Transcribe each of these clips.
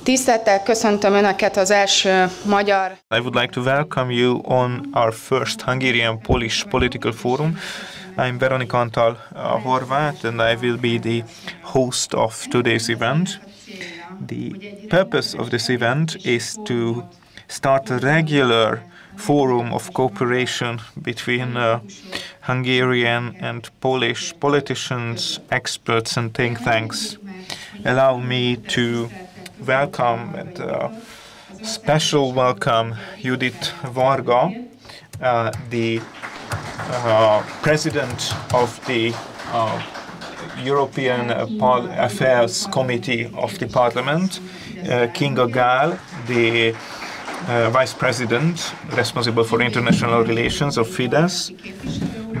Tisztelettel köszöntöm Önöket az első magyar. I would like to welcome you on our first Hungarian-Polish political forum. I'm Veronika Antal Horváth, and I will be the host of today's event. The purpose of this event is to start a regular forum of cooperation between Hungarian and Polish politicians, experts and think tanks. Allow me to welcome and special welcome Judit Varga, the president of the European Affairs Committee of the Parliament, Kinga, the Vice President responsible for international relations of FIDESZ,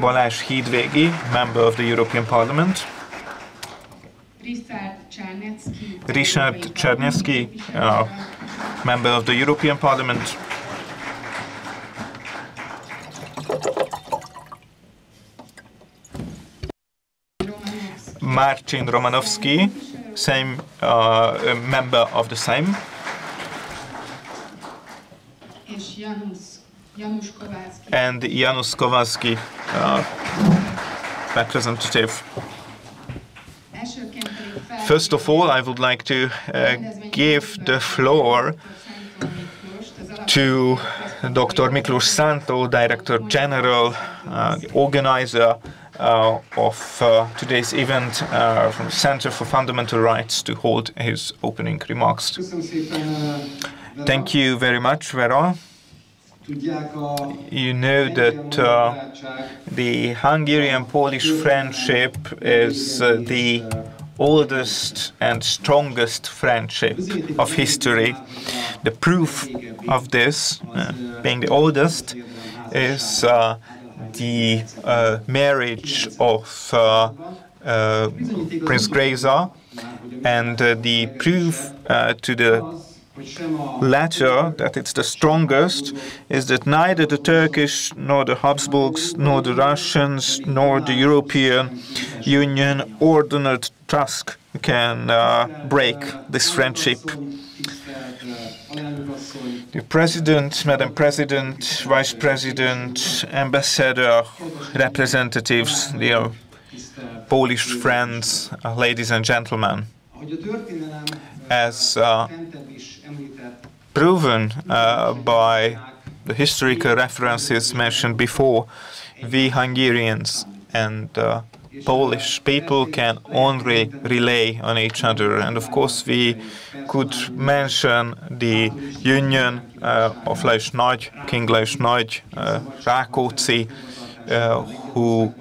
Balázs Hídvégi, member of the European Parliament, Ryszard Czarnecki, member of the European Parliament, Marcin Romanowski, same member of the same, and Janusz Kowalski, representative. First of all, I would like to give the floor to Dr. Miklós Szánthó, Director General, the organizer of today's event from the Center for Fundamental Rights, to hold his opening remarks. Thank you very much, Vera. You know that the Hungarian-Polish friendship is the oldest and strongest friendship of history. The proof of this, being the oldest, is the marriage of Prince Geza, and the proof to the latter, that it's the strongest, is that neither the Turkish, nor the Habsburgs, nor the Russians, nor the European Union or Donald Tusk can break this friendship. The President, Madam President, Vice President, Ambassador, representatives, dear Polish friends, ladies and gentlemen, as proven by the historical references mentioned before, we Hungarians and Polish people can only rely on each other. And of course, we could mention the union of Lajos Nagy, King Lajos Nagy, Rákóczi, who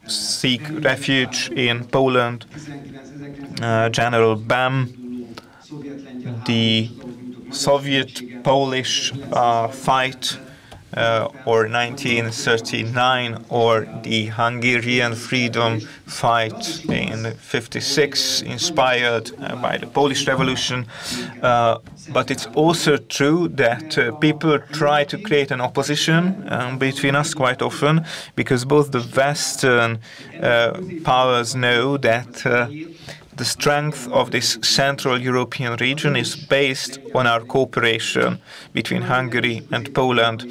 seek refuge in Poland, General Bem, the Soviet-Polish fight, or 1939, or the Hungarian freedom fight in '56, inspired by the Polish Revolution. But it's also true that people try to create an opposition between us quite often, because both the Western powers know that the strength of this Central European region is based on our cooperation between Hungary and Poland.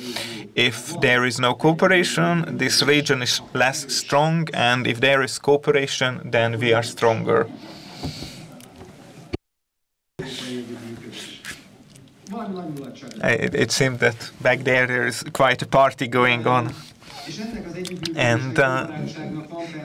If there is no cooperation, this region is less strong, and if there is cooperation, then we are stronger. It seemed that back there is quite a party going on. And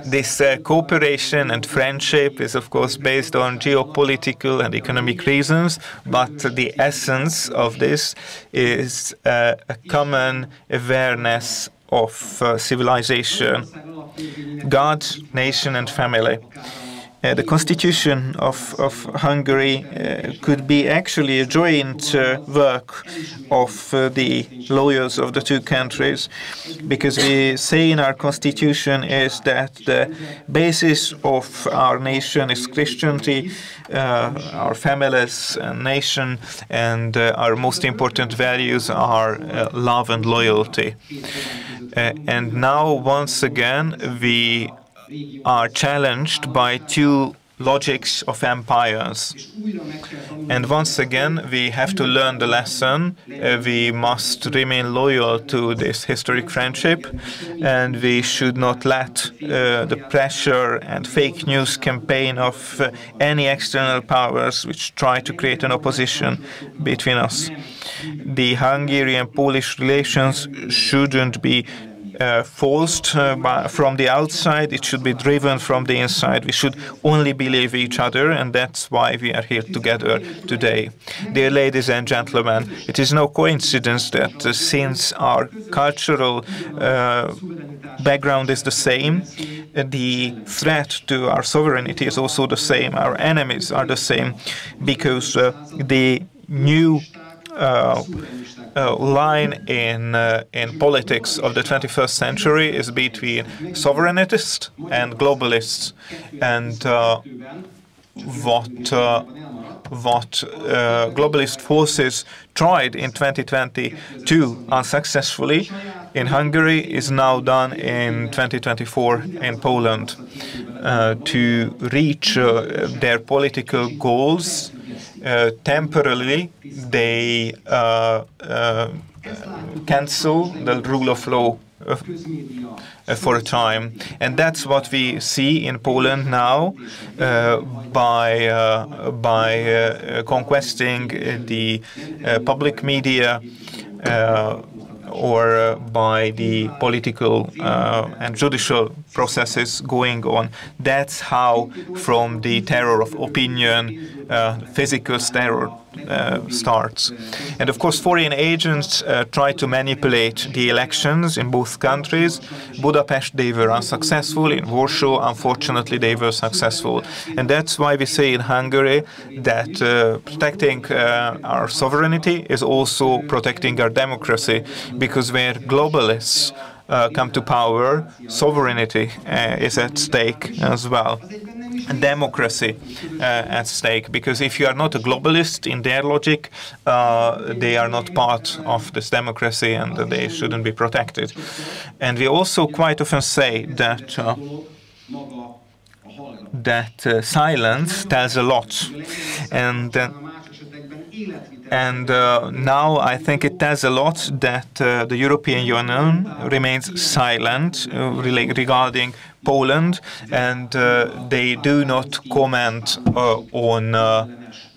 this cooperation and friendship is, of course, based on geopolitical and economic reasons, but the essence of this is a common awareness of civilization, God, nation, and family. The constitution of Hungary could be actually a joint work of the lawyers of the two countries, because we say in our constitution is that the basis of our nation is Christianity, our families and nation, and our most important values are love and loyalty. And now, once again, we are challenged by two logics of empires. And once again, we have to learn the lesson. We must remain loyal to this historic friendship, and we should not let the pressure and fake news campaign of any external powers which try to create an opposition between us. The Hungarian-Polish relations shouldn't be forced from the outside. It should be driven from the inside. We should only believe each other, and that's why we are here together today. Dear ladies and gentlemen, it is no coincidence that since our cultural background is the same, the threat to our sovereignty is also the same. Our enemies are the same, because the new line in politics of the 21st century is between sovereigntists and globalists, and what globalist forces tried in 2022 unsuccessfully in Hungary is now done in 2024 in Poland. To reach their political goals, temporarily they cancel the rule of law for a time, and that's what we see in Poland now by conquesting the public media or by the political and judicial processes going on. That's how, from the terror of opinion, physical terror starts. And of course, foreign agents try to manipulate the elections in both countries. Budapest, they were unsuccessful. In Warsaw, unfortunately, they were successful. And that's why we say in Hungary that protecting our sovereignty is also protecting our democracy, because where globalists come to power, sovereignty is at stake as well. And democracy at stake, because if you are not a globalist in their logic, they are not part of this democracy, and they shouldn't be protected. And we also quite often say that silence tells a lot, and now I think it tells a lot that the European Union remains silent regarding Poland, and they do not comment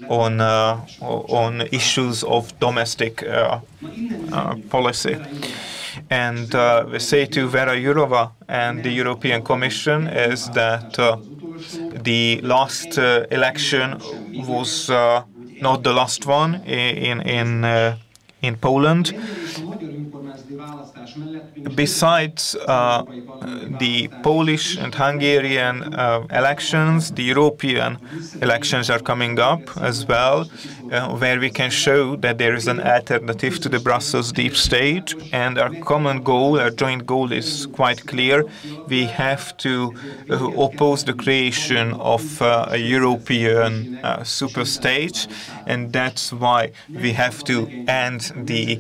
on issues of domestic policy. And we say to Vera Jourova and the European Commission is that the last election was not the last one in Poland. Besides the Polish and Hungarian elections, the European elections are coming up as well, where we can show that there is an alternative to the Brussels deep state, and our common goal, our joint goal is quite clear. We have to oppose the creation of a European superstate, and that's why we have to end the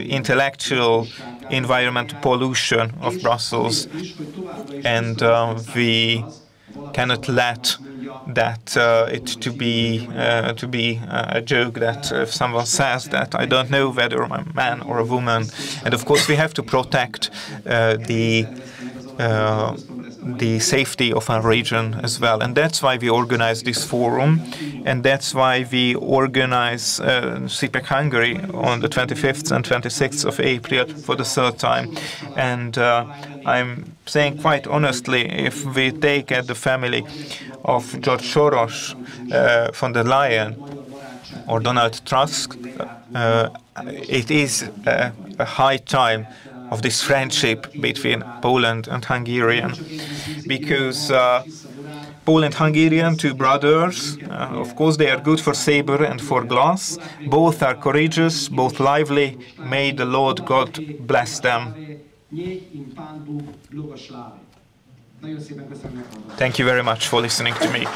intellectual environmental pollution of Brussels, and we cannot let that it to be a joke that if someone says that I don't know whether I'm a man or a woman. And of course we have to protect the safety of our region as well. And that's why we organize this forum, and that's why we organize CPEC Hungary on the 25th and 26th of April for the third time. And I'm saying quite honestly, if we take at the family of George Soros, von der Leyen, or Donald Tusk, it is a high time of this friendship between Poland and Hungarian, because Poland-Hungarian, two brothers, of course they are good for saber and for glass. Both are courageous, both lively. May the Lord God bless them. Thank you very much for listening to me.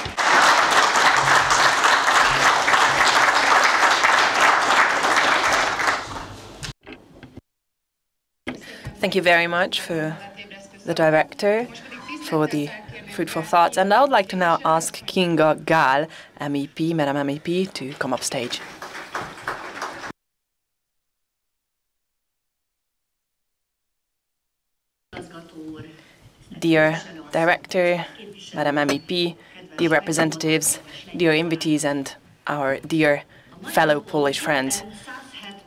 Thank you very much for the director for the fruitful thoughts. And I would like to now ask Kinga Gál, MEP, Madam MEP, to come up stage. Dear Director, Madam MEP, dear representatives, dear invitees, and our dear fellow Polish friends.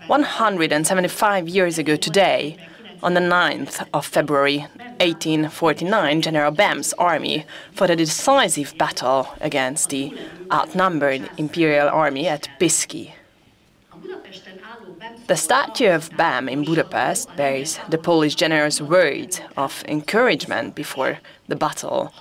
175 years ago today, on the 9th of February 1849, General Bem's army fought a decisive battle against the outnumbered Imperial Army at Piszki. The statue of Bem in Budapest bears the Polish general's words of encouragement before the battle.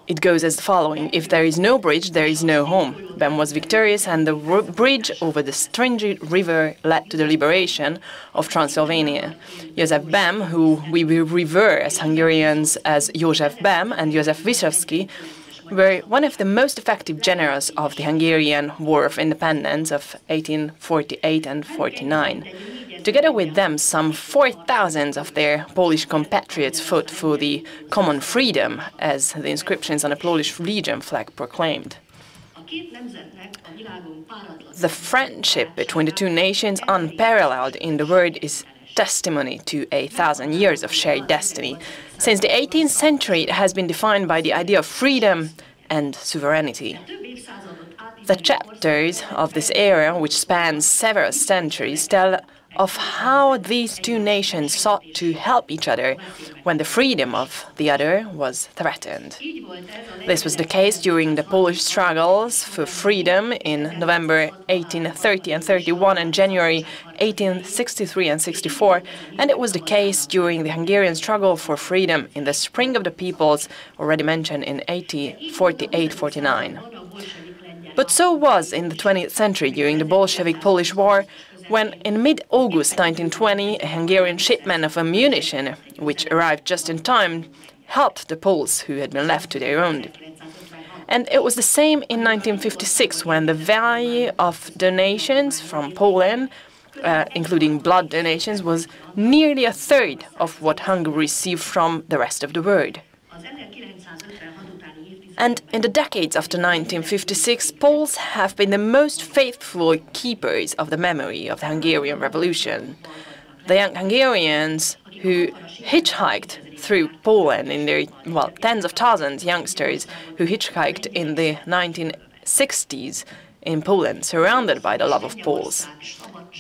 It goes as the following: if there is no bridge, there is no home. Bem was victorious, and the bridge over the stringent river led to the liberation of Transylvania. József Bem, who we will revere as Hungarians as József Bem and József Wysocki, were one of the most effective generals of the Hungarian War of Independence of 1848 and 49. Together with them, some 4,000 of their Polish compatriots fought for the common freedom, as the inscriptions on the Polish Legion flag proclaimed. The friendship between the two nations, unparalleled in the world, is testimony to 1,000 years of shared destiny. Since the 18th century, it has been defined by the idea of freedom and sovereignty. The chapters of this era, which spans several centuries, tell of how these two nations sought to help each other when the freedom of the other was threatened. This was the case during the Polish struggles for freedom in November 1830 and 31 and January 1863 and 64, and it was the case during the Hungarian struggle for freedom in the Spring of the Peoples, already mentioned in 1848-49. But so was in the 20th century during the Bolshevik-Polish War, when in mid-August 1920 a Hungarian shipment of ammunition, which arrived just in time, helped the Poles who had been left to their own. And it was the same in 1956, when the value of donations from Poland, including blood donations, was nearly a third of what Hungary received from the rest of the world. And in the decades after 1956, Poles have been the most faithful keepers of the memory of the Hungarian Revolution. The young Hungarians who hitchhiked through Poland in their, tens of thousands of youngsters who hitchhiked in the 1960s in Poland, surrounded by the love of Poles.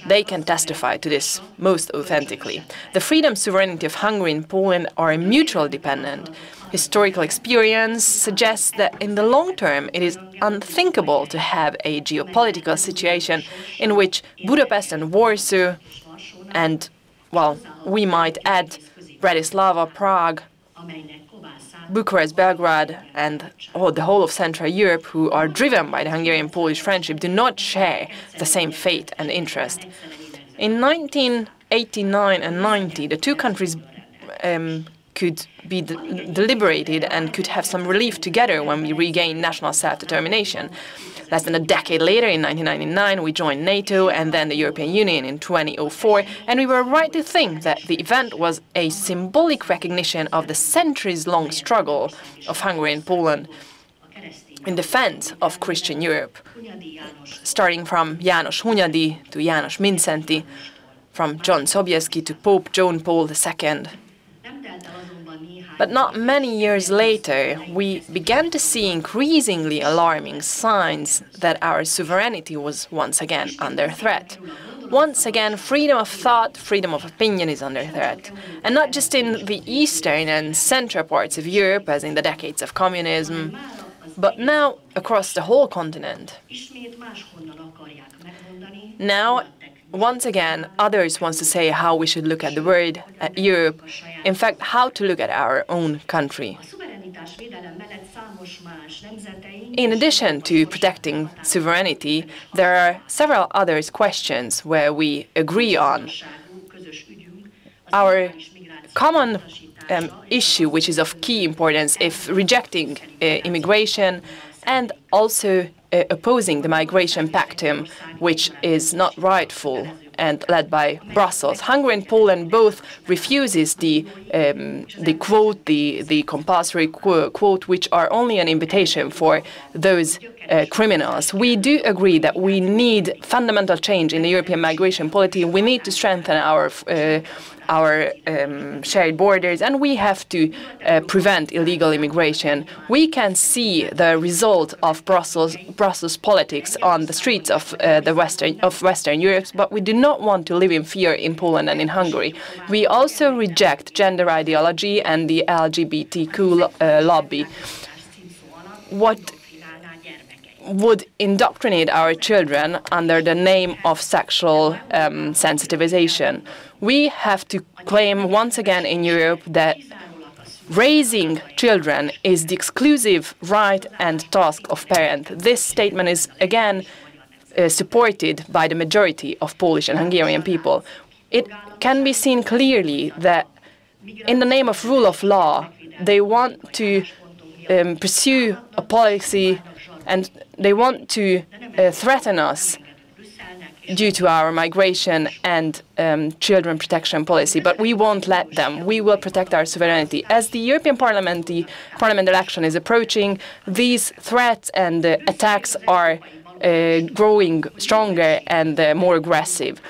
They can testify to this most authentically. The freedom, sovereignty of Hungary and Poland are mutually dependent. Historical experience suggests that in the long term it is unthinkable to have a geopolitical situation in which Budapest and Warsaw and, we might add Bratislava, Prague, Bucharest, Belgrade, and the whole of Central Europe, who are driven by the Hungarian-Polish friendship, do not share the same fate and interest. In 1989 and 90, the two countries could be deliberated and could have some relief together when we regained national self-determination. Less than a decade later, in 1999, we joined NATO and then the European Union in 2004, and we were right to think that the event was a symbolic recognition of the centuries-long struggle of Hungary and Poland in defense of Christian Europe, starting from János Hunyadi to János Mindszenty, from John Sobieski to Pope John Paul II. But not many years later, we began to see increasingly alarming signs that our sovereignty was once again under threat. Once again, freedom of thought, freedom of opinion is under threat. And not just in the eastern and central parts of Europe, as in the decades of communism, but now across the whole continent. Now, once again, others want to say how we should look at the world, at Europe, in fact, how to look at our own country. In addition to protecting sovereignty, there are several other questions where we agree on. Our common issue, which is of key importance, if rejecting immigration and also opposing the migration pactum, which is not rightful and led by Brussels. Hungary and Poland both refuses the quote, the compulsory quote, which are only an invitation for those criminals. We do agree that we need fundamental change in the European migration policy. We need to strengthen our shared borders, and we have to prevent illegal immigration. We can see the result of Brussels politics on the streets of Western Europe, but we do not want to live in fear in Poland and in Hungary. We also reject gender ideology and the LGBTQ lobby. What would indoctrinate our children under the name of sexual sensitization. We have to claim once again in Europe that raising children is the exclusive right and task of parents. This statement is again supported by the majority of Polish and Hungarian people. It can be seen clearly that in the name of rule of law, they want to pursue a policy and they want to threaten us due to our migration and children protection policy, but we won't let them. We will protect our sovereignty. As the European Parliament election is approaching, these threats and attacks are growing stronger and more aggressive.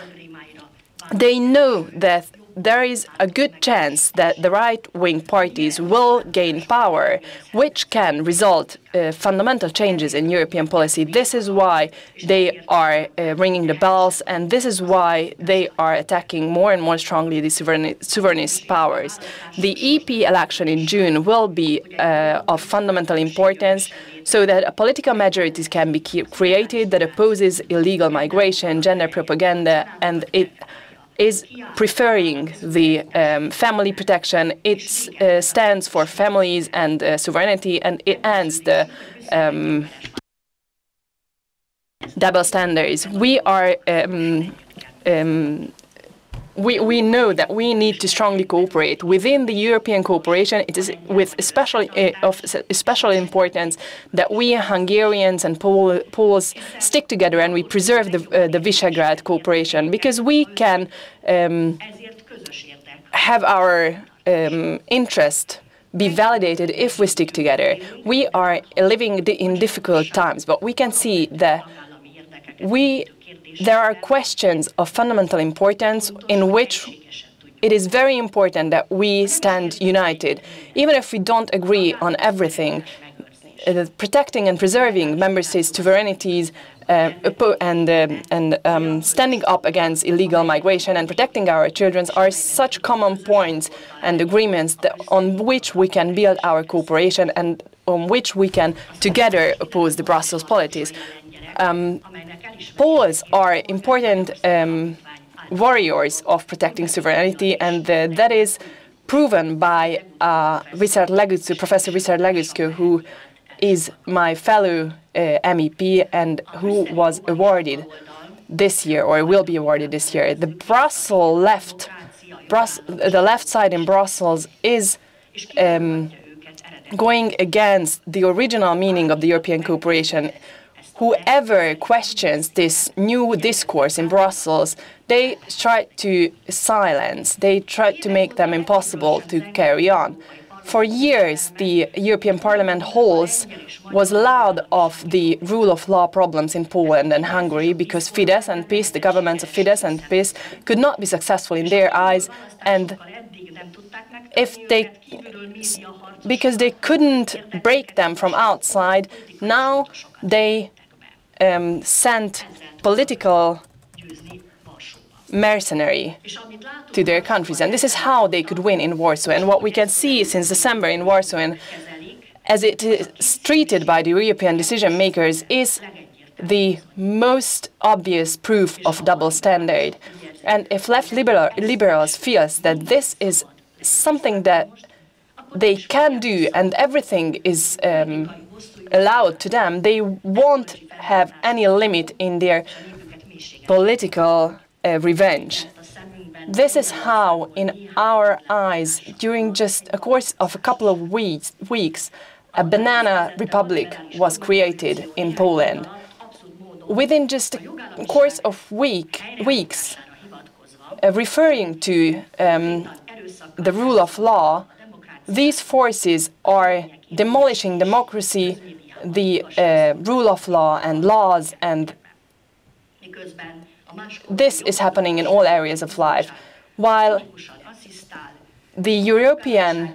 They know that there is a good chance that the right-wing parties will gain power, which can result fundamental changes in European policy. This is why they are ringing the bells, and this is why they are attacking more and more strongly the sovereignist powers. The EP election in June will be of fundamental importance, so that a political majority can be created that opposes illegal migration, gender propaganda, and it is preferring the family protection. It stands for families and sovereignty, and it ends the double standards. We are we know that we need to strongly cooperate within the European cooperation. It is with of special importance that we Hungarians and Poles stick together and we preserve the Visegrad cooperation, because we can have our interest be validated if we stick together. We are living in difficult times, but we can see that there are questions of fundamental importance in which it is very important that we stand united. Even if we don't agree on everything, protecting and preserving member states' sovereignties and standing up against illegal migration and protecting our children are such common points and agreements on which we can build our cooperation and on which we can together oppose the Brussels policies. Poles are important warriors of protecting sovereignty, and that is proven by Professor Ryszard Czarnecki, who is my fellow MEP and who was awarded this year, or will be awarded this year. The left side in Brussels is going against the original meaning of the European cooperation. Whoever questions this new discourse in Brussels, they try to silence, they try to make them impossible to carry on. For years, the European Parliament halls was loud of the rule of law problems in Poland and Hungary because FIDESZ and PiS, the governments of FIDESZ and PiS, could not be successful in their eyes, and because they couldn't break them from outside, now they sent political mercenary to their countries, and this is how they could win in Warsaw. And what we can see since December in Warsaw, and as it is treated by the European decision makers, is the most obvious proof of double standard. And if left liberals feel that this is something that they can do and everything is allowed to them, they won't have any limit in their political revenge. This is how, in our eyes, during just a course of a couple of weeks, a banana republic was created in Poland. within just a course of weeks, referring to the rule of law, these forces are demolishing democracy, the rule of law and laws, and this is happening in all areas of life. While the European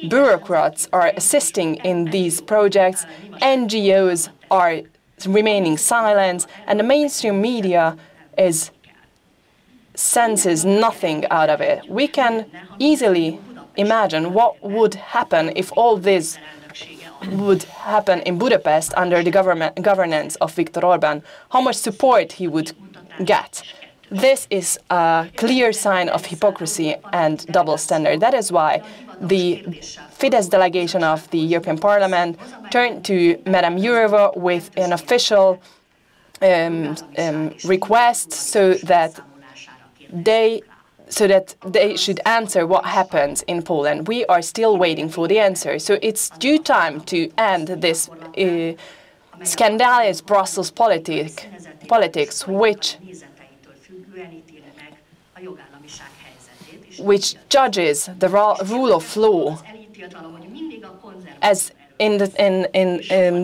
bureaucrats are assisting in these projects, NGOs are remaining silent, and the mainstream media senses nothing out of it. We can easily imagine what would happen if all this would happen in Budapest under the governance of Viktor Orbán, how much support he would get. This is a clear sign of hypocrisy and double standard. That is why the FIDESZ delegation of the European Parliament turned to Madame Jourova with an official request so that they should answer what happens in Poland. We are still waiting for the answer. So it's due time to end this scandalous Brussels politics, which judges the rule of law as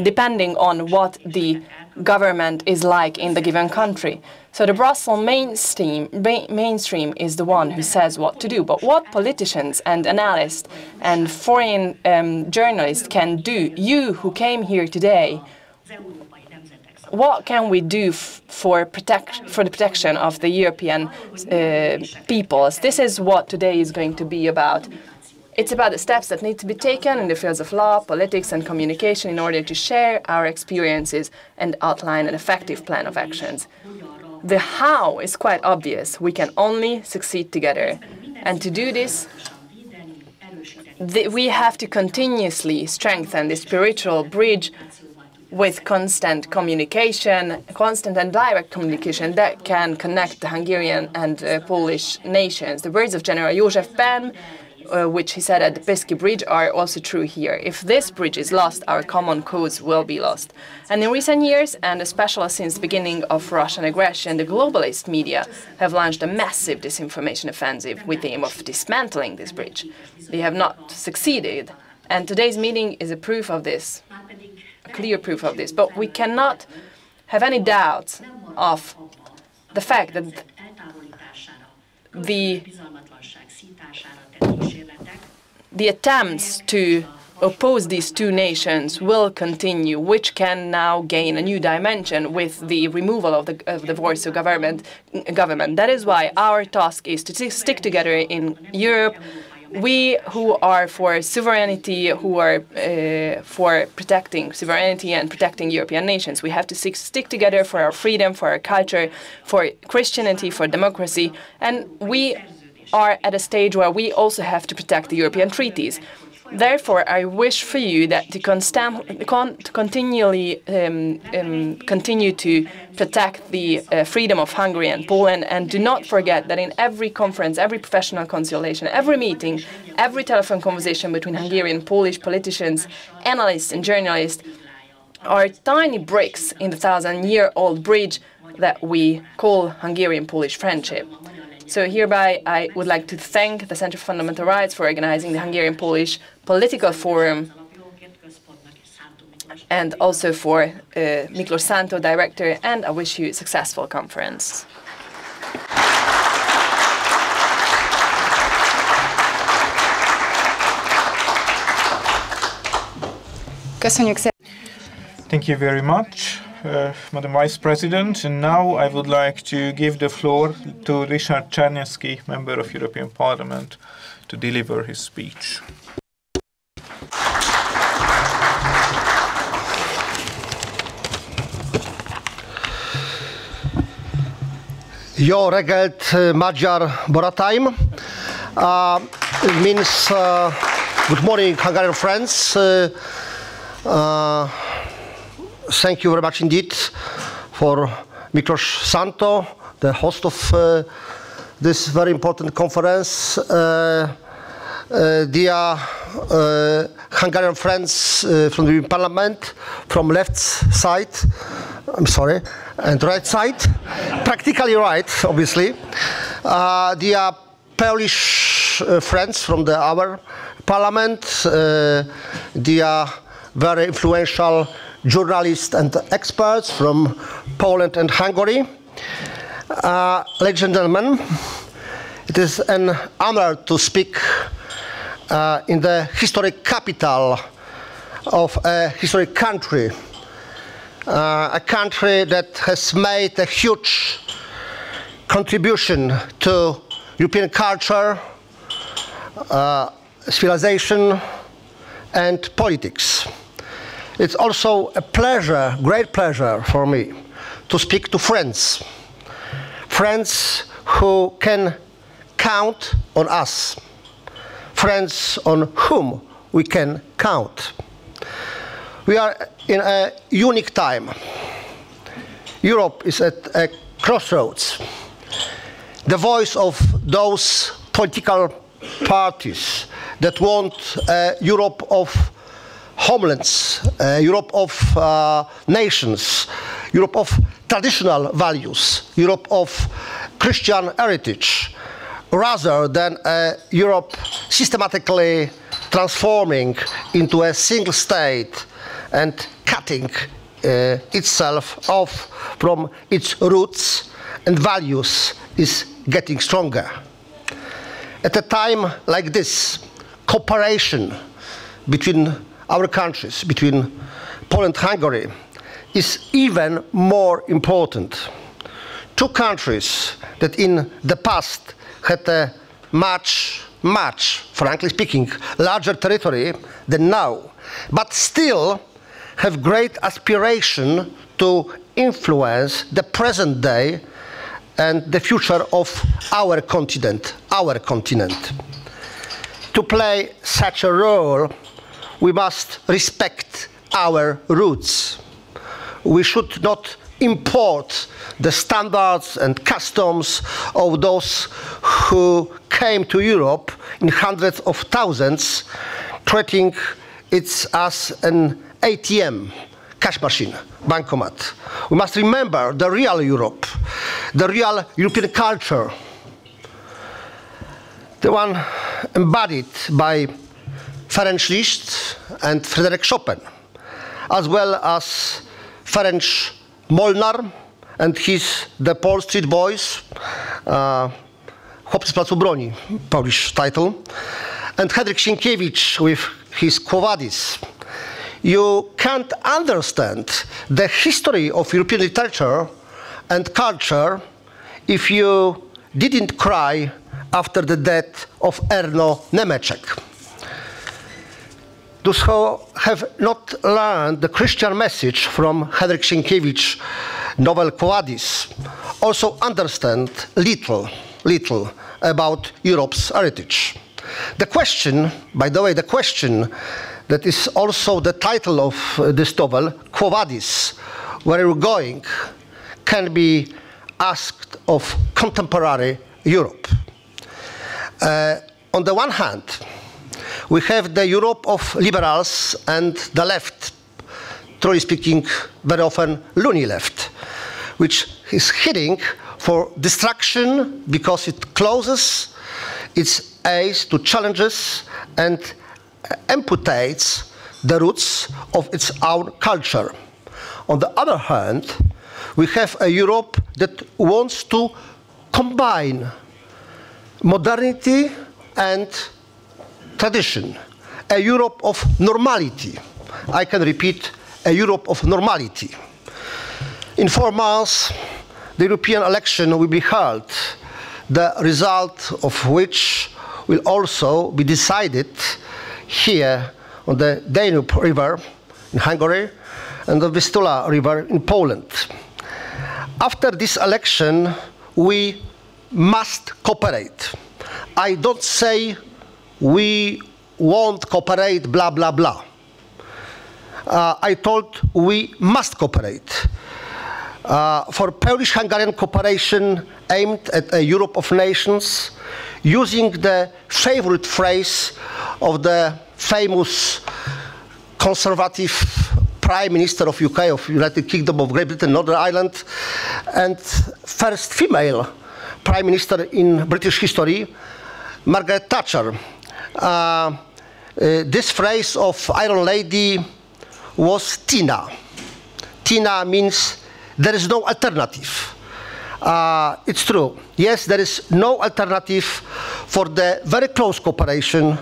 depending on what the government is like in the given country. So the Brussels mainstream is the one who says what to do. But what politicians and analysts and foreign journalists can do, you who came here today, what can we do for the protection of the European peoples? This is what today is going to be about. It's about the steps that need to be taken in the fields of law, politics and communication in order to share our experiences and outline an effective plan of actions. The how is quite obvious. We can only succeed together. And to do this, we have to continuously strengthen the spiritual bridge with constant communication, constant and direct communication that can connect the Hungarian and Polish nations. The words of General József Bem, which he said at the Pesky Bridge, are also true here. If this bridge is lost, our common cause will be lost. And in recent years, and especially since the beginning of Russian aggression, the globalist media have launched a massive disinformation offensive with the aim of dismantling this bridge. They have not succeeded, and today's meeting is a proof of this, a clear proof of this. But we cannot have any doubts of the fact that the attempts to oppose these two nations will continue, which can now gain a new dimension with the removal of the Warsaw government. That is why our task is to stick together in Europe. We who are for sovereignty, who are for protecting sovereignty and protecting European nations, we have to stick together for our freedom, for our culture, for Christianity, for democracy, and we are at a stage where we also have to protect the European treaties. Therefore, I wish for you that to continually continue to protect the freedom of Hungary and Poland, and do not forget that in every conference, every professional consultation, every meeting, every telephone conversation between Hungarian and Polish politicians, analysts and journalists are tiny bricks in the 1,000-year-old bridge that we call Hungarian-Polish friendship. So hereby, I would like to thank the Center for Fundamental Rights for organizing the Hungarian-Polish Political Forum, and also for Miklós Szánthó, director, and I wish you a successful conference. Thank you very much, Madam Vice President. And now I would like to give the floor to Ryszard Czarnecki, Member of European Parliament, to deliver his speech. Jó reggelt, magyar barátaim. It means good morning, Hungarian friends. Thank you very much indeed for Miklós Szánthó, the host of this very important conference. Dear Hungarian friends from the Parliament, from left side, I'm sorry, and right side, practically right, obviously. They are Polish friends from our parliament. They are very influential journalists and experts from Poland and Hungary. Ladies and gentlemen, it is an honor to speak in the historic capital of a historic country, a country that has made a huge contribution to European culture, civilization, and politics. It's also a pleasure, great pleasure for me to speak to friends, friends who can count on us, friends on whom we can count. We are in a unique time. Europe is at a crossroads. The voice of those political parties that want a Europe of homelands, a Europe of nations, Europe of traditional values, Europe of Christian heritage, rather than a Europe systematically transforming into a single state and cutting itself off from its roots and values is getting stronger. At a time like this, cooperation between our countries, between Poland and Hungary, is even more important. Two countries that in the past had a much, frankly speaking, larger territory than now, but still have great aspiration to influence the present day and the future of our continent, To play such a role, we must respect our roots. We should not import the standards and customs of those who came to Europe in hundreds of thousands, treating it as an ATM, cash machine, bankomat. We must remember the real Europe, the real European culture, the one embodied by Ferenc Liszt and Frédéric Chopin, as well as Ferenc Molnar and the Paul Street Boys, Chłopcy z Placu Broni, Polish title, and Henryk Sienkiewicz with his Quo Vadis. You can't understand the history of European literature and culture if you didn't cry after the death of Erno Nemeček. Those who have not learned the Christian message from Henryk Sienkiewicz novel Quo Vadis also understand little about Europe's heritage. The question, by the way, the question that is also the title of this novel, Quo Vadis, where are you going, can be asked of contemporary Europe. On the one hand, we have the Europe of liberals and the left, truly speaking, very often loony left, which is heading for destruction because it closes its eyes to challenges and amputates the roots of its own culture. On the other hand, we have a Europe that wants to combine modernity and tradition, a Europe of normality. I can repeat, a Europe of normality. In 4 months, the European election will be held, the result of which will also be decided here on the Danube River in Hungary and the Vistula River in Poland. After this election, we must cooperate. I don't say we won't cooperate, blah, blah, blah. I told we must cooperate. For Polish-Hungarian cooperation aimed at a Europe of nations, using the favorite phrase of the famous conservative Prime Minister of UK, of United Kingdom of Great Britain, Northern Ireland, and first female Prime Minister in British history, Margaret Thatcher. This phrase of Iron Lady was Tina. Tina means there is no alternative. It's true. Yes, there is no alternative for the very close cooperation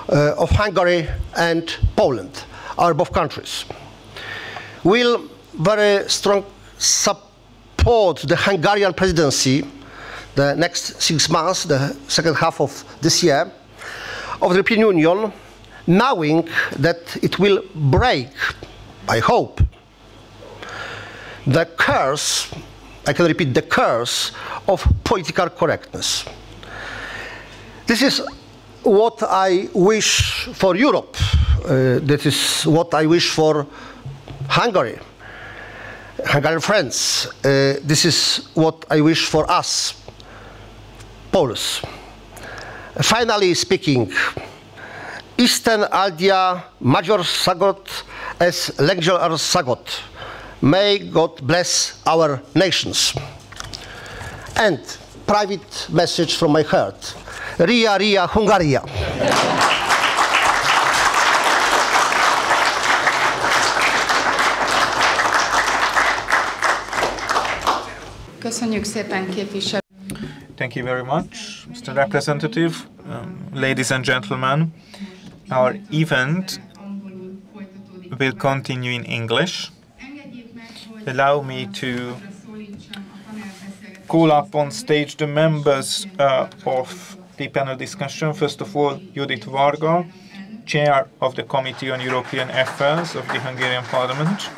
of Hungary and Poland, our both countries. We'll very strong support the Hungarian presidency the next 6 months, the second half of this year, of the European Union, knowing that it will break, I hope, the curse, I can repeat, the curse of political correctness. This is what I wish for Europe. That is what I wish for Hungary, Hungarian friends. This is what I wish for us, Poles. Finally speaking, Isten Aldia Major Sagot es Lengyel Sagot. May God bless our nations. And private message from my heart. Ria, Ria, Hungaria. Köszönjük szépen, képviselő. Thank you very much, Mr. Representative. Ladies and gentlemen, our event will continue in English. Allow me to call up on stage the members of the panel discussion. First of all, Judith Varga, Chair of the Committee on European Affairs of the Hungarian Parliament.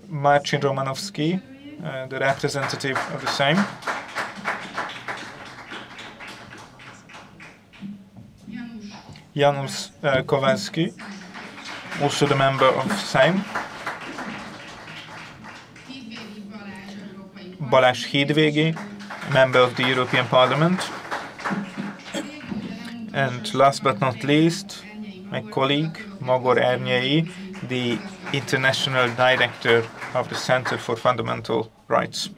Marcin Romanowski, the representative of the same. Janusz Kowalski, also the member of same. Balázs Hídvégi, member of the European Parliament. And last but not least, my colleague, Magor Ernyei, the International Director of the Center for Fundamental Rights.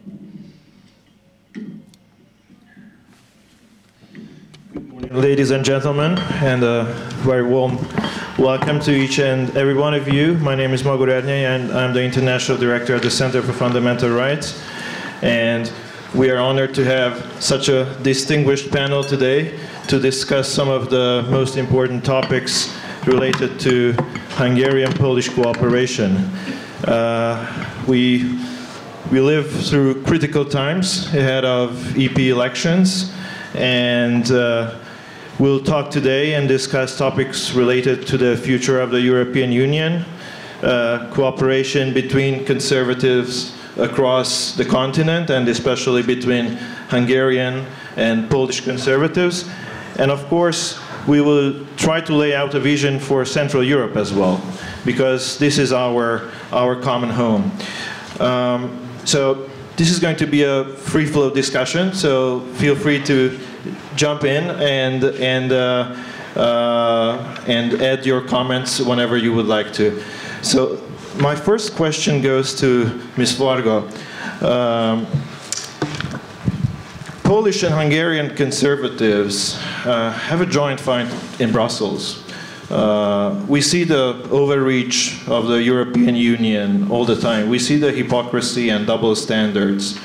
Ladies and gentlemen, and a very warm welcome to each and every one of you. My name is Magor Ernyei, and I'm the International Director of the Center for Fundamental Rights. And we are honored to have such a distinguished panel today to discuss some of the most important topics related to Hungarian-Polish cooperation. We live through critical times ahead of EP elections, and we'll talk today and discuss topics related to the future of the European Union, cooperation between conservatives across the continent, and especially between Hungarian and Polish conservatives. And of course, we will try to lay out a vision for Central Europe as well, because this is our common home. So this is going to be a free-flow discussion, so feel free to jump in and add your comments whenever you would like to. So my first question goes to Ms. Varga. Polish and Hungarian conservatives have a joint fight in Brussels. We see the overreach of the European Union all the time. We see the hypocrisy and double standards.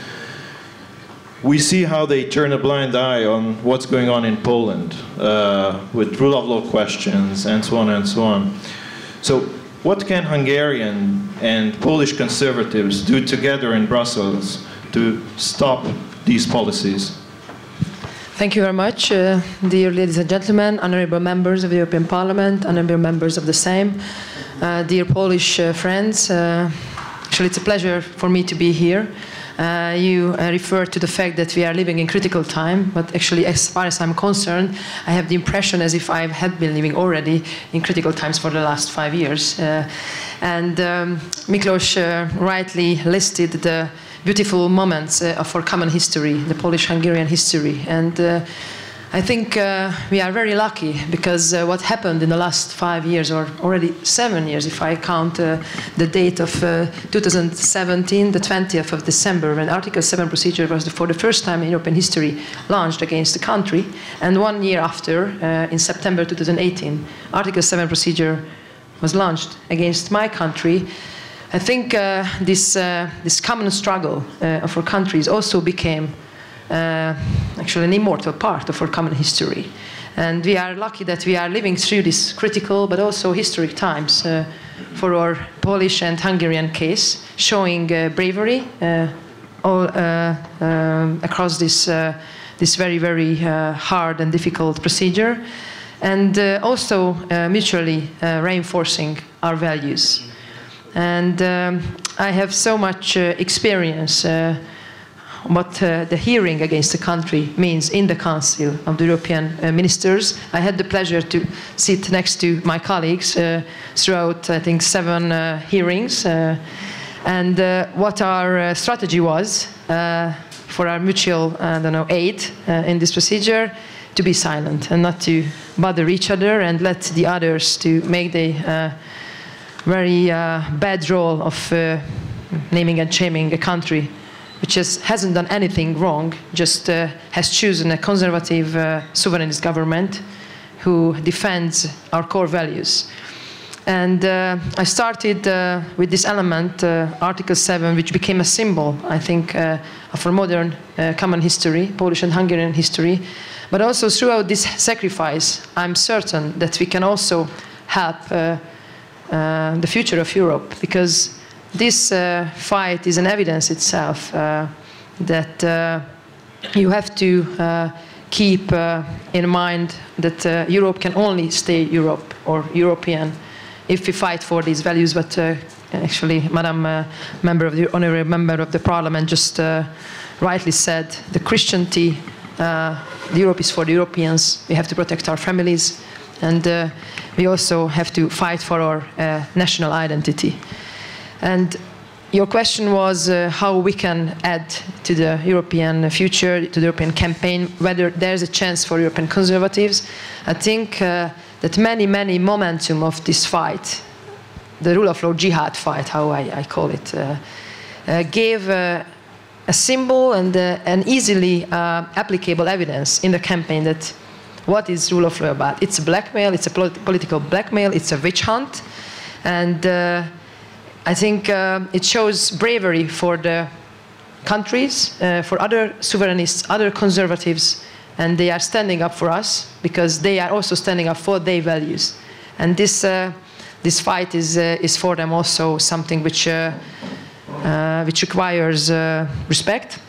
We see how they turn a blind eye on what's going on in Poland with rule of law questions and so on and so on. So what can Hungarian and Polish conservatives do together in Brussels to stop these policies? Thank you very much, dear ladies and gentlemen, honorable members of the European Parliament, honorable members of the Sejm, dear Polish friends. Actually, it's a pleasure for me to be here. You refer to the fact that we are living in critical time, but actually, as far as I'm concerned, I have the impression as if I had been living already in critical times for the last 5 years. Miklós rightly listed the beautiful moments of our common history, the Polish-Hungarian history. And I think we are very lucky because what happened in the last 5 years, or already 7 years if I count the date of 2017, the 20th of December, when Article 7 procedure was for the first time in European history launched against the country, and 1 year after, in September 2018, Article 7 procedure was launched against my country. I think this common struggle of our countries also became actually an immortal part of our common history. And we are lucky that we are living through these critical but also historic times for our Polish and Hungarian case, showing bravery all across this very, very hard and difficult procedure, and also mutually reinforcing our values. And I have so much experience what the hearing against the country means in the Council of the European Ministers. I had the pleasure to sit next to my colleagues throughout, I think, 7 hearings. And what our strategy was for our mutual, aid in this procedure, to be silent and not to bother each other and let the others to make the very bad role of naming and shaming a country which hasn't done anything wrong, just has chosen a conservative sovereignist government who defends our core values. And I started with this element, Article 7, which became a symbol, I think, of our modern common history, Polish and Hungarian history. But also throughout this sacrifice, I'm certain that we can also help the future of Europe, because this fight is an evidence itself that you have to keep in mind that Europe can only stay Europe or European if we fight for these values. But actually, Madam Honourable Member of the Parliament just rightly said, the Christianity, Europe is for the Europeans. We have to protect our families, and we also have to fight for our national identity. And your question was how we can add to the European future, to the European campaign, whether there's a chance for European conservatives. I think that many momentum of this fight, the rule of law jihad fight, how I call it, gave a symbol and an easily applicable evidence in the campaign that what is rule of law about? It's a blackmail, it's a political blackmail, it's a witch hunt, and I think it shows bravery for the countries, for other sovereignists, other conservatives, and they are standing up for us because they are also standing up for their values. And this fight is for them also something which requires respect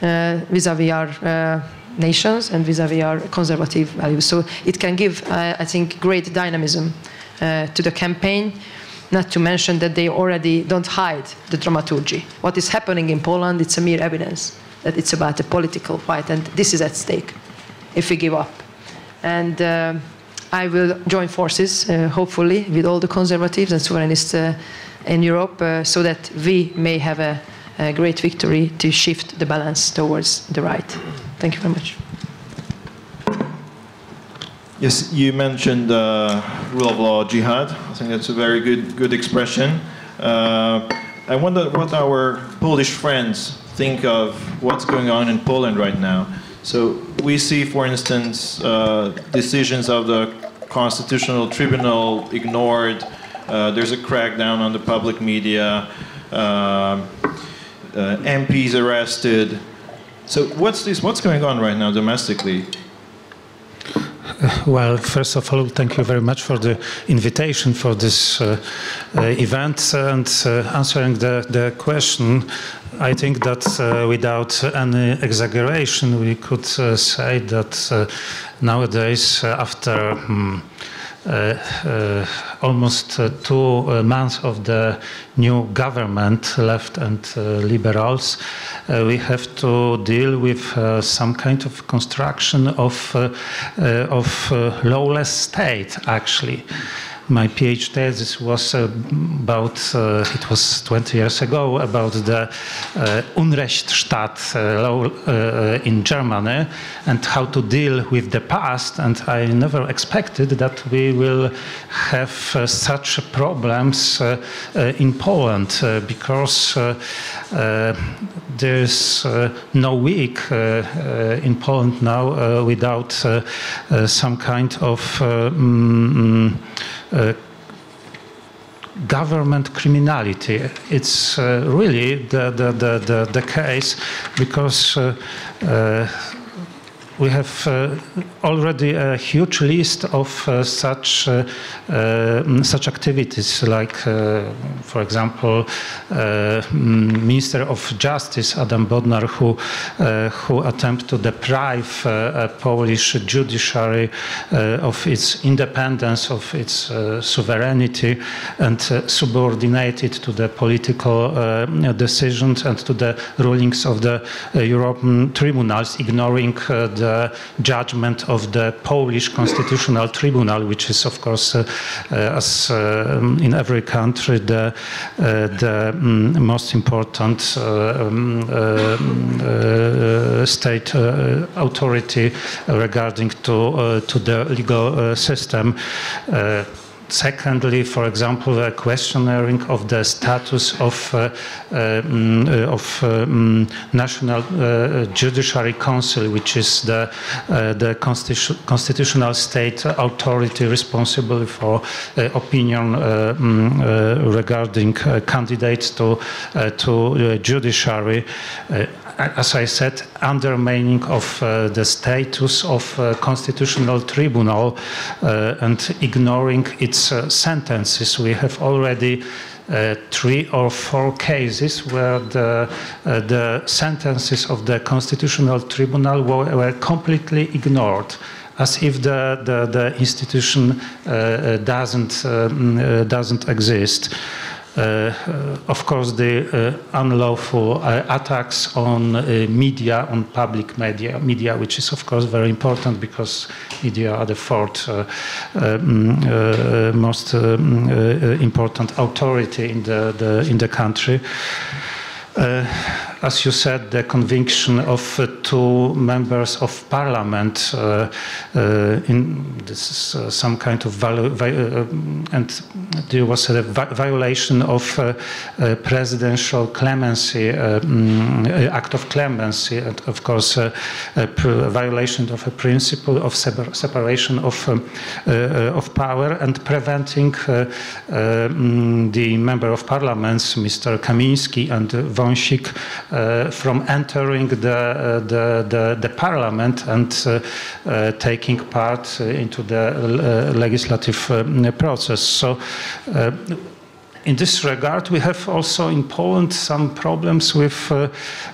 vis-à-vis our nations and vis-à-vis our conservative values. So it can give, I think, great dynamism to the campaign. Not to mention that they already don't hide the dramaturgy. What is happening in Poland, it's a mere evidence that it's about a political fight, and this is at stake if we give up. And I will join forces, hopefully, with all the conservatives and sovereignists in Europe, so that we may have a great victory to shift the balance towards the right. Thank you very much. Yes, you mentioned rule of law jihad. I think that's a very good expression. I wonder what our Polish friends think of what's going on in Poland right now. So we see, for instance, decisions of the Constitutional Tribunal ignored. There's a crackdown on the public media. MPs arrested. So what's going on right now domestically? Well, first of all, thank you very much for the invitation for this event, and answering the question. I think that without any exaggeration, we could say that nowadays, after almost 2 months of the new government, left and liberals, we have to deal with some kind of construction of lawless state, actually. my PhD thesis was about, it was 20 years ago, about the Unrechtsstaat law in Germany and how to deal with the past. And I never expected that we will have such problems in Poland because there's no week in Poland now without some kind of government criminality. It's really the case because we have already a huge list of such activities, like, for example, Minister of Justice Adam Bodnar, who attempt to deprive Polish judiciary of its independence, of its sovereignty, and subordinate it to the political decisions and to the rulings of the European tribunals, ignoring the judgment of the Polish Constitutional Tribunal, which is, of course, as in every country, the most important state authority regarding to the legal system. Secondly, for example, a questioning of the status of National Judiciary Council, which is the constitutional state authority responsible for opinion regarding candidates to judiciary. As I said, undermining of the status of Constitutional Tribunal and ignoring its sentences. We have already 3 or 4 cases where the sentences of the Constitutional Tribunal were completely ignored, as if the institution doesn't exist. Of course, the unlawful attacks on media, on public media, which is of course very important because media are the 4th most important authority in the country. As you said, the conviction of 2 members of parliament this is some kind of and there was a violation of presidential clemency, act of clemency, and of course a violation of a principle of separation of power and preventing the member of parliaments, Mr. Kamiński and Wąsik, from entering the parliament and taking part into the legislative process. So in this regard, we have also in Poland some problems with,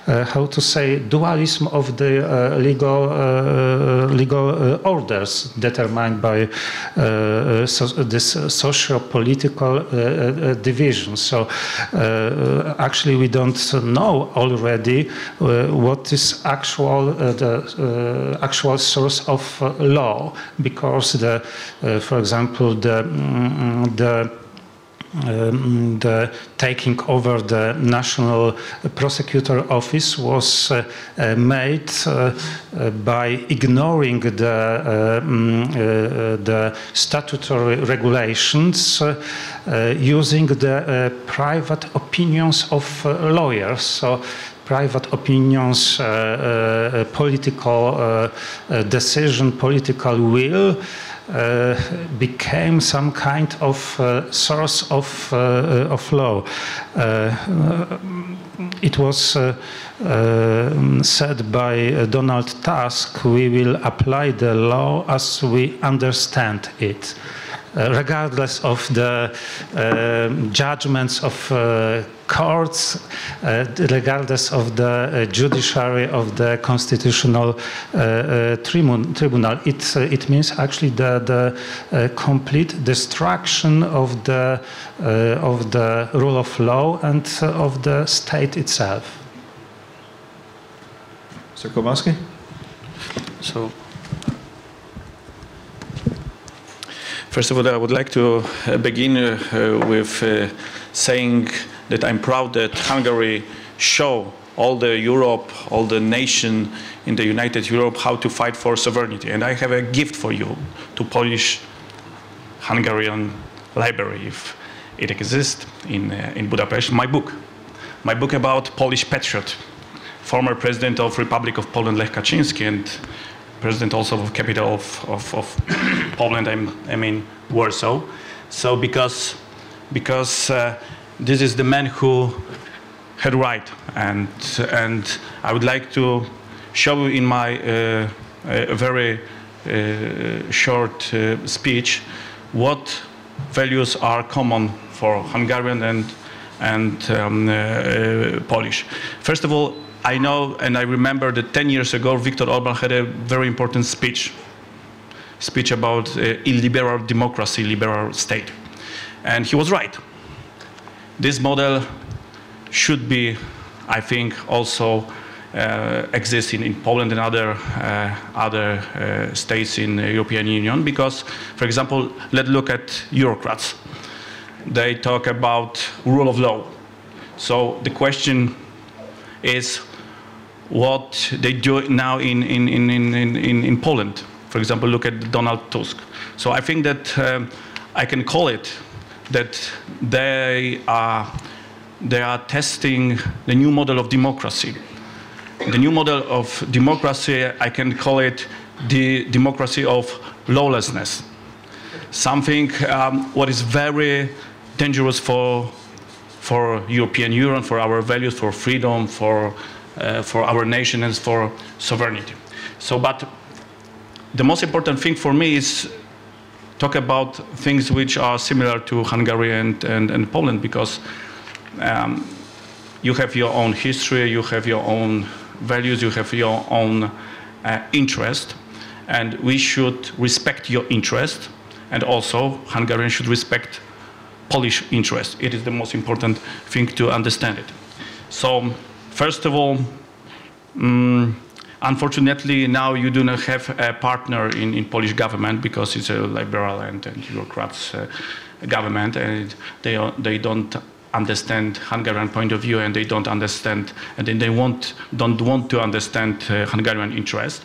how to say, dualism of the legal orders determined by this socio-political division. So actually, we don't know already what is the actual source of law, because for example, the taking over the National Prosecutor Office was made by ignoring the statutory regulations, using the private opinions of lawyers. So private opinions, political decision, political will became some kind of source of law. It was said by Donald Tusk, we will apply the law as we understand it. Regardless of the judgments of courts, regardless of the judiciary of the Constitutional Tribunal, it means actually the complete destruction of the rule of law and of the state itself. Mr. Kowalski? So, First of all, I would like to begin with saying that I'm proud that Hungary show all the Europe, all the nation in the United Europe how to fight for sovereignty. And I have a gift for you to Polish-Hungarian library, if it exists in Budapest, my book about Polish patriot, former president of Republic of Poland Lech Kaczynski and president also of capital of Poland, I mean Warsaw. So because this is the man who had right, and I would like to show you in my very short speech what values are common for Hungarian and Polish. First of all, I know and I remember that 10 years ago Viktor Orbán had a very important speech about illiberal democracy, liberal state. And he was right. This model should be, I think, also existing in Poland and other states in the European Union, because, for example, let's look at bureaucrats. They talk about rule of law. So the question is what they do now in Poland. For example, look at Donald Tusk. So I think that I can call it that they are testing the new model of democracy. The new model of democracy, I can call it the democracy of lawlessness. Something what is very dangerous for European Union, for our values, for freedom, for our nation and for sovereignty. So, but the most important thing for me is talk about things which are similar to Hungary and Poland, because you have your own history, you have your own values, you have your own interest, and we should respect your interest, and also Hungarians should respect Polish interest. It is the most important thing to understand it. So, first of all, unfortunately, now you do not have a partner in Polish government, because it's a liberal and bureaucrats government, and they don't understand Hungarian point of view, and they don't understand, and they don't want to understand Hungarian interest.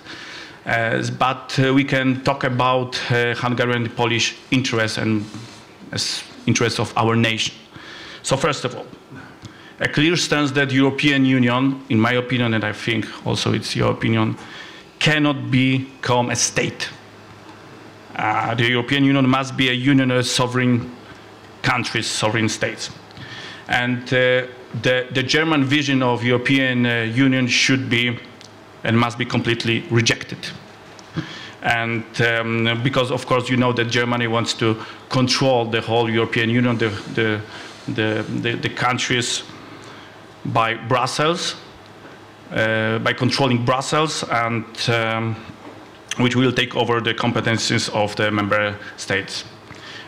But we can talk about Hungarian Polish interest and interests of our nation. So first of all, a clear stance that European Union, in my opinion, and I think also it's your opinion, cannot become a state. The European Union must be a union of sovereign countries, sovereign states. And the German vision of European Union should be and must be completely rejected. And because, of course, you know that Germany wants to control the whole European Union, the countries by Brussels, by controlling Brussels, and which will take over the competencies of the member states.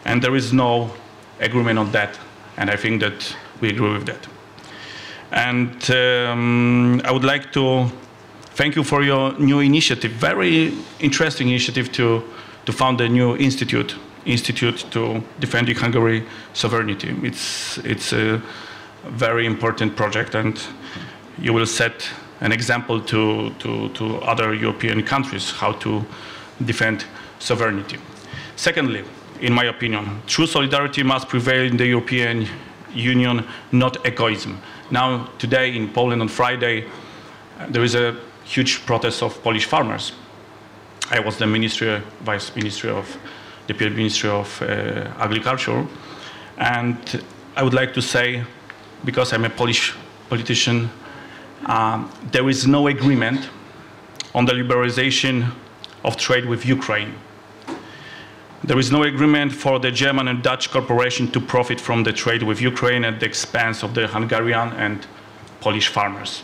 And there is no agreement on that, and I think that we agree with that. And I would like to thank you for your new initiative, very interesting initiative to found a new institute to defend Hungary's sovereignty. It's a very important project, and you will set an example to other European countries how to defend sovereignty. Secondly, in my opinion, true solidarity must prevail in the European Union, not egoism. Now, today in Poland on Friday, there is a huge protest of Polish farmers. I was the vice minister of the Ministry of Agriculture, and I would like to say, because I'm a Polish politician, there is no agreement on the liberalization of trade with Ukraine. There is no agreement for the German and Dutch corporation to profit from the trade with Ukraine at the expense of the Hungarian and Polish farmers.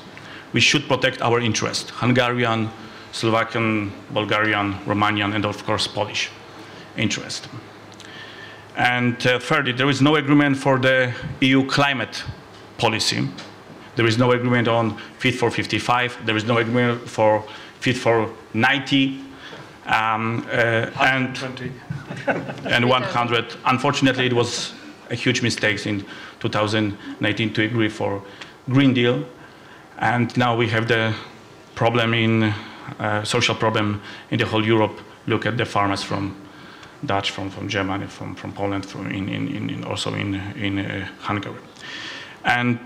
We should protect our interest, Hungarian, Slovakian, Bulgarian, Romanian, and of course Polish interest. And thirdly, there is no agreement for the EU climate policy. There is no agreement on Fit for 55. There is no agreement for Fit for 90. and 100. Unfortunately, it was a huge mistake in 2019 to agree for Green Deal, and now we have the problem in social problem in the whole Europe. Look at the farmers from Dutch, from Germany, from Poland, also in Hungary. And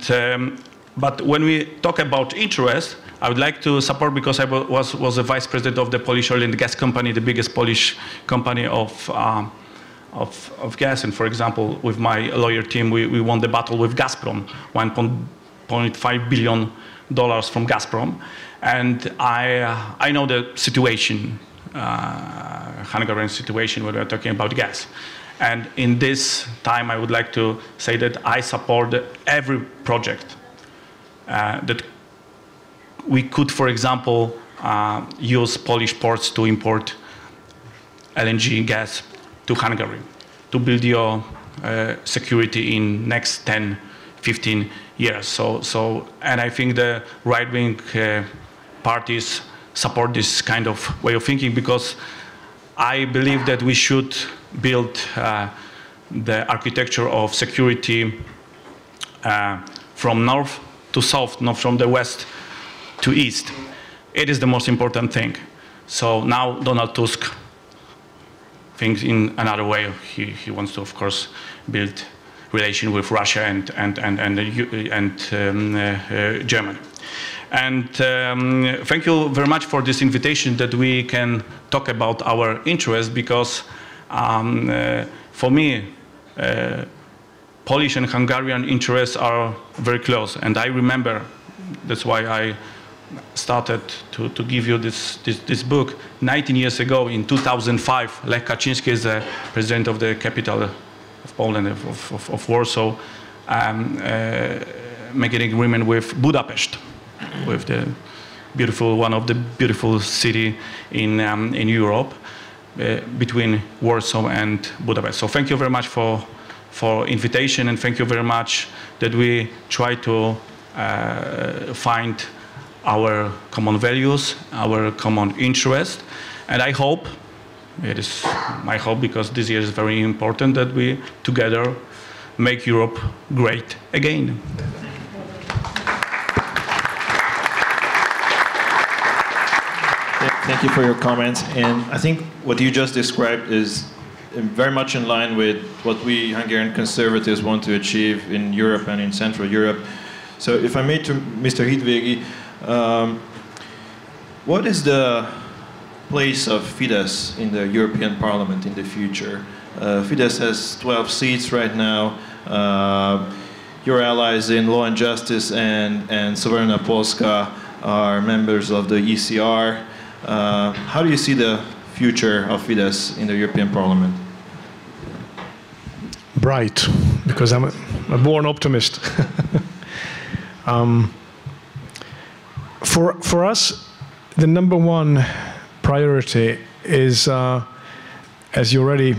but when we talk about interest, I would like to support, because I was a vice president of the Polish oil and gas company, the biggest Polish company of gas. And for example, with my lawyer team, we won the battle with Gazprom, $1.5 billion from Gazprom. And I know the situation, Hungarian situation, when we're talking about gas. And in this time, I would like to say that I support every project that we could, for example, use Polish ports to import LNG gas to Hungary, to build your security in next 10, 15 years. And I think the right-wing parties support this kind of way of thinking, because I believe that we should build the architecture of security from north to south, not from the west to east. It is the most important thing. So now Donald Tusk thinks in another way. He wants to, of course, build relation with Russia and Germany. And thank you very much for this invitation that we can talk about our interests, because for me, Polish and Hungarian interests are very close. And I remember, that's why I started to give you this book. 19 years ago, in 2005, Lech Kaczynski is the president of the capital of Poland, of Warsaw, making an agreement with Budapest, with the beautiful, one of the beautiful city in Europe, between Warsaw and Budapest. So thank you very much for invitation, and thank you very much that we try to find our common values, our common interest. And I hope, it is my hope, because this year is very important, that we together make Europe great again. Thank you for your comments. And I think what you just described is very much in line with what we Hungarian conservatives want to achieve in Europe and in Central Europe. So if I may, to Mr. Hidvégi, what is the place of FIDESZ in the European Parliament in the future? FIDESZ has 12 seats right now. Your allies in Law and Justice and Sowerna Polska are members of the ECR. How do you see the future of FIDESZ in the European Parliament? Bright, because I'm a born optimist. For us, the number one priority is, as you already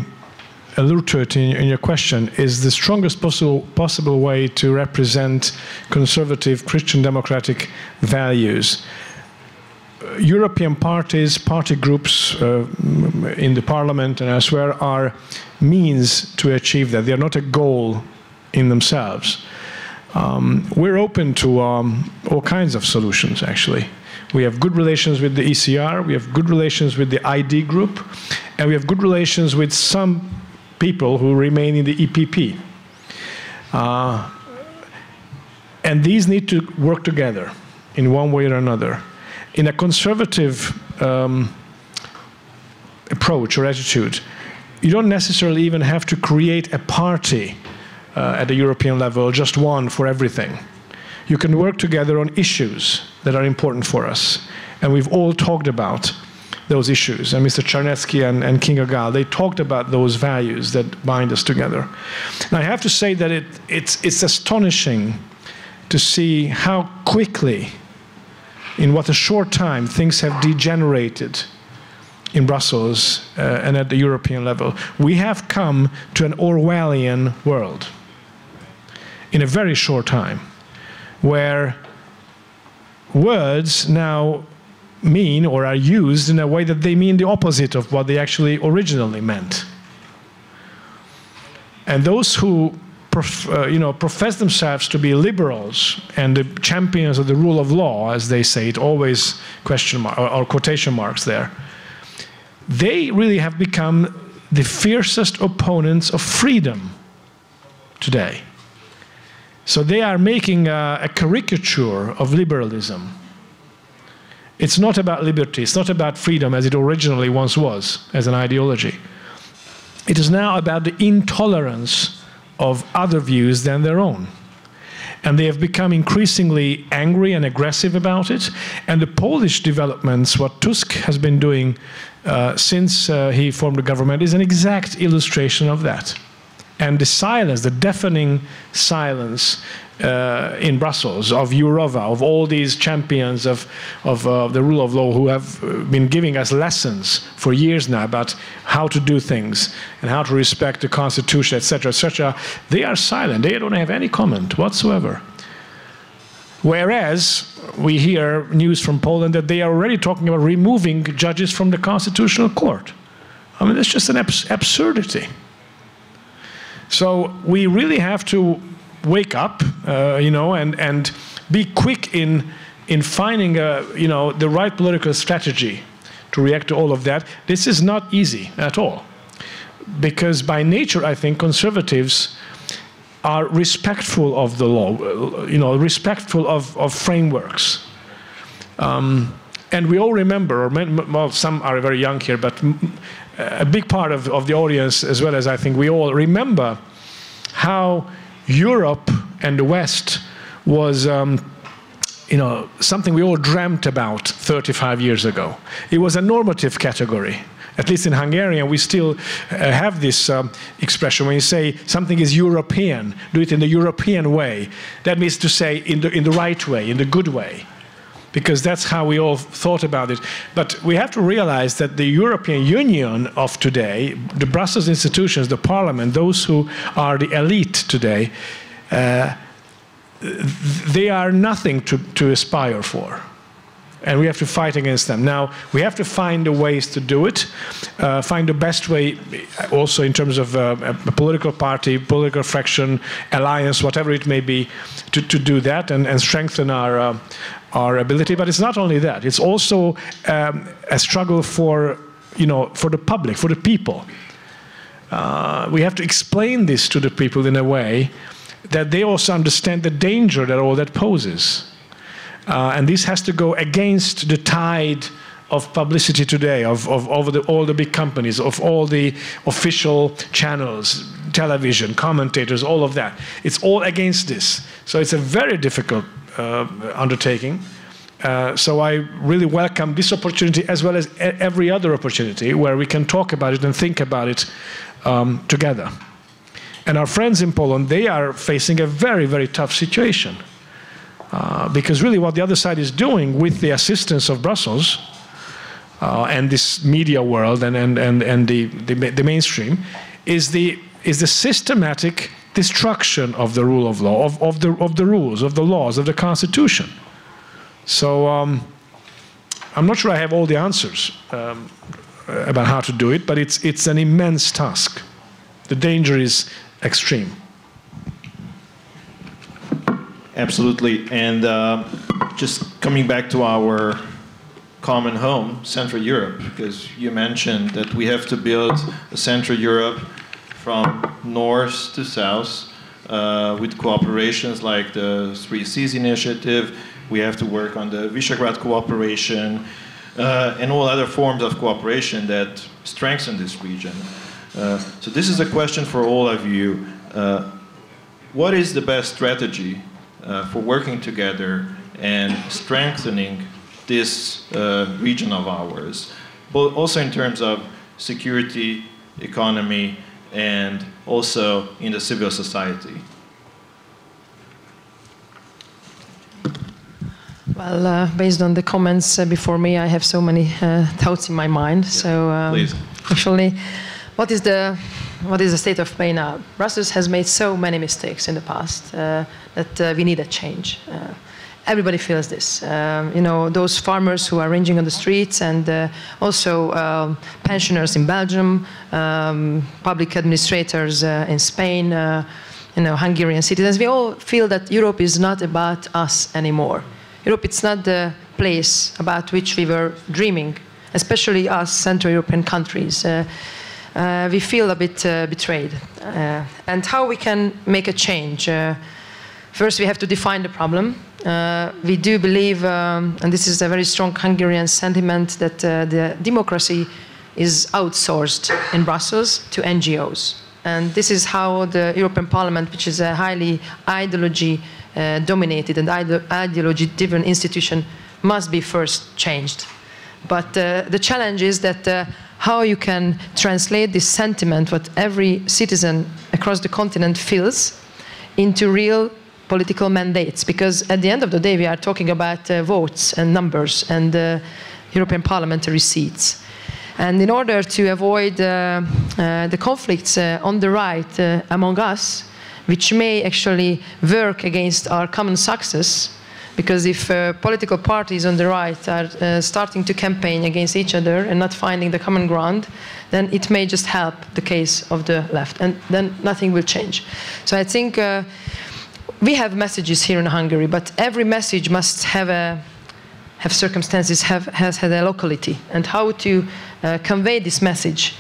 alluded to it in your question, is the strongest possible way to represent conservative Christian democratic values. European parties, party groups in the parliament and elsewhere are means to achieve that. They are not a goal in themselves. We're open to all kinds of solutions, actually. We have good relations with the ECR, we have good relations with the ID group, and we have good relations with some people who remain in the EPP. And these need to work together in one way or another. In a conservative approach or attitude, you don't necessarily even have to create a party at the European level, just one for everything. You can work together on issues that are important for us. And we've all talked about those issues. And Mr. Czarnecki and Kinga, they talked about those values that bind us together. And I have to say that it's astonishing to see how quickly, in what a short time, things have degenerated in Brussels and at the European level. We have come to an Orwellian world in a very short time, where words now mean or are used in a way that they mean the opposite of what they actually originally meant. And those who profess themselves to be liberals and the champions of the rule of law, as they say it, always question mark or quotation marks there, they really have become the fiercest opponents of freedom today. So they are making a caricature of liberalism. It's not about liberty, it's not about freedom as it originally once was, as an ideology. It is now about the intolerance of other views than their own. And they have become increasingly angry and aggressive about it. And the Polish developments, what Tusk has been doing since he formed the government, is an exact illustration of that. And the silence, the deafening silence in Brussels of Jourova, of all these champions of the rule of law who have been giving us lessons for years now about how to do things and how to respect the Constitution, etc., they are silent. They don't have any comment whatsoever. Whereas we hear news from Poland that they are already talking about removing judges from the Constitutional Court. I mean, it's just an absurdity. So we really have to wake up, and be quick in finding, the right political strategy to react to all of that. This is not easy at all, because by nature, I think conservatives are respectful of the law, respectful of frameworks. And we all remember, well, some are very young here, but a big part of the audience, as well as I think we all remember how Europe and the West was, something we all dreamt about 35 years ago. It was a normative category. At least in Hungarian, we still have this expression when you say something is European, do it in the European way. That means to say in the right way, in the good way, because that's how we all thought about it. But we have to realize that the European Union of today, the Brussels institutions, the Parliament, those who are the elite today, they are nothing to aspire for. And we have to fight against them. Now, we have to find the ways to do it, find the best way also in terms of a political party, political fraction, alliance, whatever it may be, to do that and strengthen our ability. But it's not only that. It's also a struggle for the public, for the people. We have to explain this to the people in a way that they also understand the danger that all that poses. And this has to go against the tide of publicity today, of all the big companies, of all the official channels, television, commentators, all of that. It's all against this. So it's a very difficult undertaking. So I really welcome this opportunity as well as every other opportunity where we can talk about it and think about it together. And our friends in Poland, they are facing a very, very tough situation. Because really what the other side is doing with the assistance of Brussels and this media world and the mainstream is the systematic destruction of the rule of law, of the rules, of the laws, of the Constitution. So I'm not sure I have all the answers about how to do it, but it's an immense task. The danger is extreme. Absolutely. And just coming back to our common home, Central Europe, because you mentioned that we have to build a Central Europe from north to south with cooperations like the Three Seas Initiative. We have to work on the Visegrad cooperation and all other forms of cooperation that strengthen this region. So this is a question for all of you. What is the best strategy for working together and strengthening this region of ours, both also in terms of security, economy, and also in the civil society? Well, based on the comments before me, I have so many thoughts in my mind. Yeah, so please. Actually, what is the state of play now? Brussels has made so many mistakes in the past that we need a change. everybody feels this. You know, those farmers who are ranging on the streets, and also pensioners in Belgium, public administrators in Spain, you know, Hungarian citizens. We all feel that Europe is not about us anymore. Europe, it's not the place about which we were dreaming, especially us Central European countries. We feel a bit betrayed. And how we can make a change? First, we have to define the problem. We do believe, and this is a very strong Hungarian sentiment, that the democracy is outsourced in Brussels to NGOs. And this is how the European Parliament, which is a highly ideology-dominated and ideology-driven institution, must be first changed. But the challenge is that how you can translate this sentiment, what every citizen across the continent feels, into real political mandates. Because at the end of the day, we are talking about votes and numbers and European parliamentary seats. And in order to avoid the conflicts on the right among us, which may actually work against our common success, because if political parties on the right are starting to campaign against each other and not finding the common ground, then it may just help the case of the left, and then nothing will change. So I think we have messages here in Hungary, but every message must have circumstances, has had a locality, and how to convey this message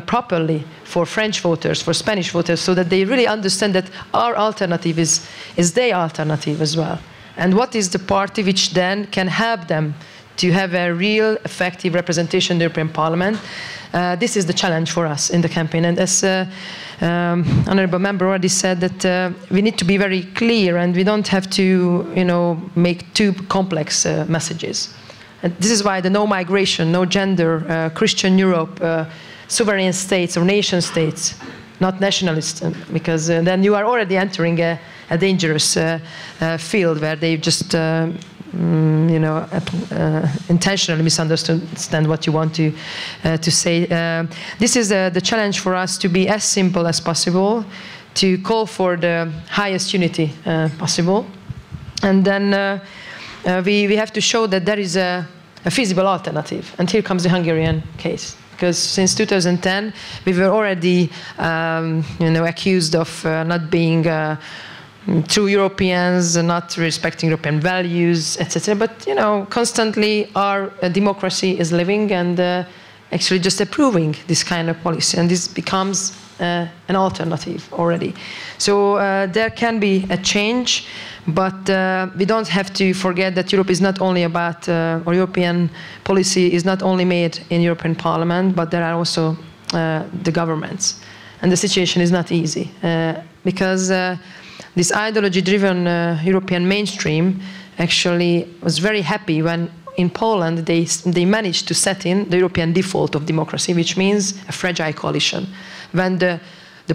properly for French voters, for Spanish voters, so that they really understand that our alternative is their alternative as well. And what is the party which then can help them to have a real effective representation in the European Parliament? This is the challenge for us in the campaign. And as Honourable Member already said, that we need to be very clear, and we don't have to, you know, make too complex messages. And this is why the no migration, no gender, Christian Europe, sovereign states or nation states, not nationalists, because then you are already entering a dangerous field where they just you know, intentionally misunderstand what you want to say. This is the challenge for us, to be as simple as possible, to call for the highest unity possible, and then we have to show that there is a feasible alternative. And here comes the Hungarian case. Because since 2010, we were already, you know, accused of not being true Europeans, not respecting European values, etc. But, you know, constantly our democracy is living and actually just approving this kind of policy, and this becomes an alternative already. So there can be a change, but we don't have to forget that Europe is not only about, or European policy is not only made in European Parliament, but there are also the governments. And the situation is not easy, because this ideology-driven European mainstream actually was very happy when in Poland they managed to set in the European default of democracy, which means a fragile coalition. When the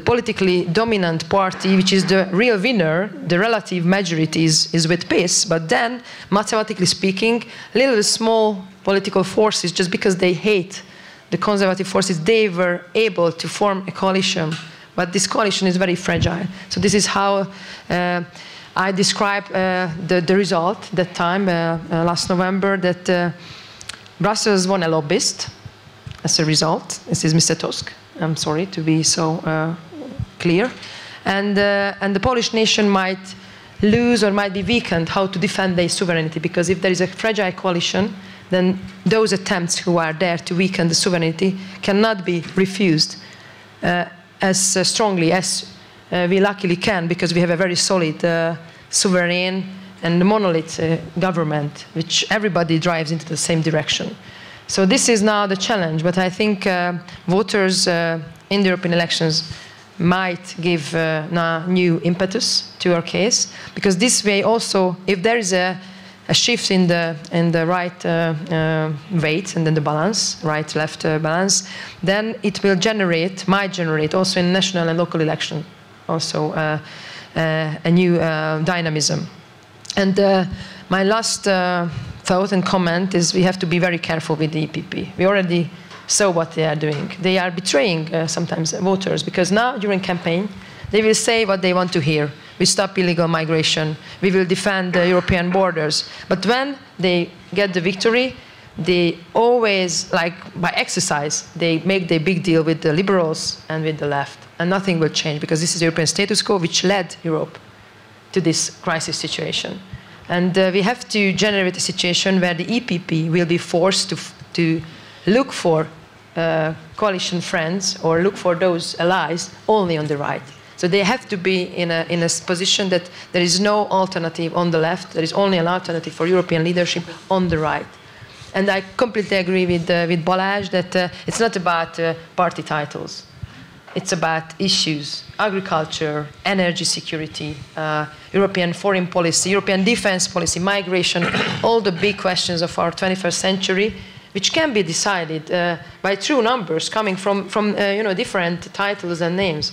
politically dominant party, which is the real winner, the relative majority is with PIS, but then, mathematically speaking, little small political forces, just because they hate the conservative forces, they were able to form a coalition. But this coalition is very fragile. So this is how I describe the result that time, last November, that Brussels won a lobbyist as a result. This is Mr. Tusk. I'm sorry to be so clear. And the Polish nation might lose or might be weakened how to defend their sovereignty, because if there is a fragile coalition, then those attempts who are there to weaken the sovereignty cannot be refused as strongly as we luckily can, because we have a very solid sovereign and monolith government, which everybody drives into the same direction. So this is now the challenge, but I think voters in the European elections might give now new impetus to our case, because this way also, if there is a shift in the right weight and then the balance, right-left balance, then it will might generate also in national and local election also a new dynamism. And my last thought and comment is we have to be very careful with the EPP. We already saw what they are doing. They are betraying sometimes voters, because now during campaign they will say what they want to hear. we stop illegal migration, we will defend the European borders. But when they get the victory, they always, like by exercise, they make the big deal with the liberals and with the left. And nothing will change, because this is the European status quo which led Europe to this crisis situation. And we have to generate a situation where the EPP will be forced to look for coalition friends or look for those allies only on the right. So they have to be in a position that there is no alternative on the left, there is only an alternative for European leadership on the right. And I completely agree with Balázs that it's not about party titles. It's about issues, agriculture, energy security, European foreign policy, European defense policy, migration, all the big questions of our 21st century, which can be decided by true numbers coming from different titles and names.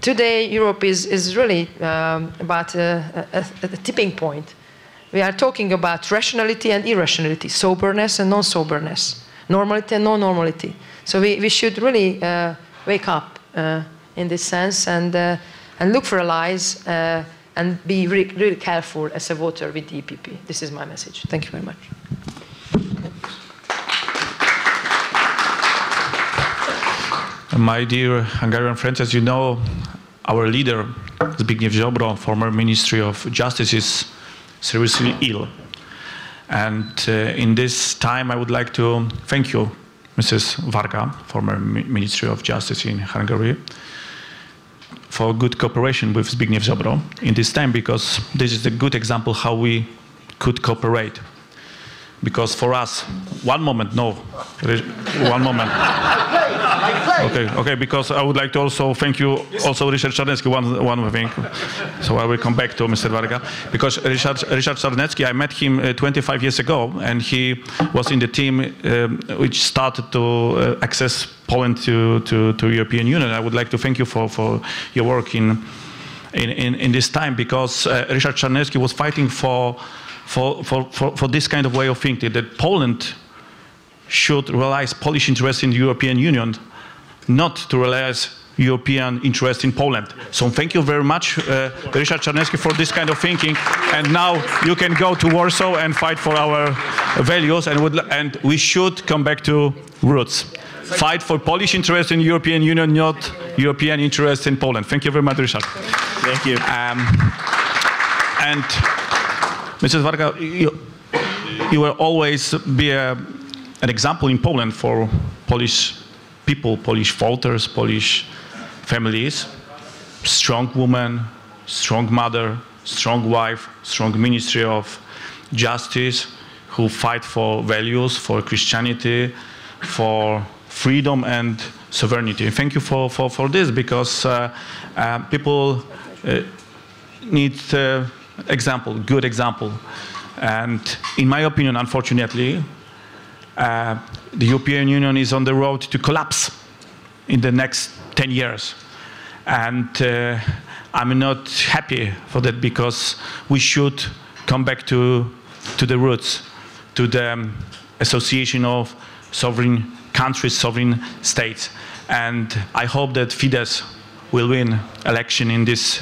Today, Europe is really about a tipping point. We are talking about rationality and irrationality, soberness and non-soberness, normality and non-normality. So we should really wake up in this sense and look for allies and be really careful as a voter with the EPP. This is my message. Thank you very much. My dear Hungarian friends, as you know, our leader, Zbigniew Ziobro, former Ministry of Justice, is seriously ill. And in this time, I would like to thank you, Mrs. Varga, former Ministry of Justice in Hungary, for good cooperation with Zbigniew Ziobro in this time, because this is a good example how we could cooperate. Because for us, one moment, okay, because I would like to also thank you, also Ryszard Czarnecki, one thing. So I will come back to Mr. Varga. Because Ryszard Czarnecki, I met him 25 years ago, and he was in the team which started to access Poland to European Union. I would like to thank you for your work in this time, because Ryszard Czarnecki was fighting for this kind of way of thinking, that Poland should realize Polish interest in the European Union, not to realize European interest in Poland. So thank you very much, Ryszard Czarnecki, for this kind of thinking. And now you can go to Warsaw and fight for our values, and we should come back to roots. Fight for Polish interest in the European Union, not European interest in Poland. Thank you very much, Ryszard. Thank you. And Mrs. Varga, you will always be an example in Poland for Polish people, Polish voters, Polish families. Strong woman, strong mother, strong wife, strong Ministry of Justice, who fight for values, for Christianity, for freedom and sovereignty. Thank you for this, because people need example, good example. And in my opinion, unfortunately, the European Union is on the road to collapse in the next 10 years. And I'm not happy for that, because we should come back to the roots, to the association of sovereign countries, sovereign states. And I hope that FIDESZ will win election in this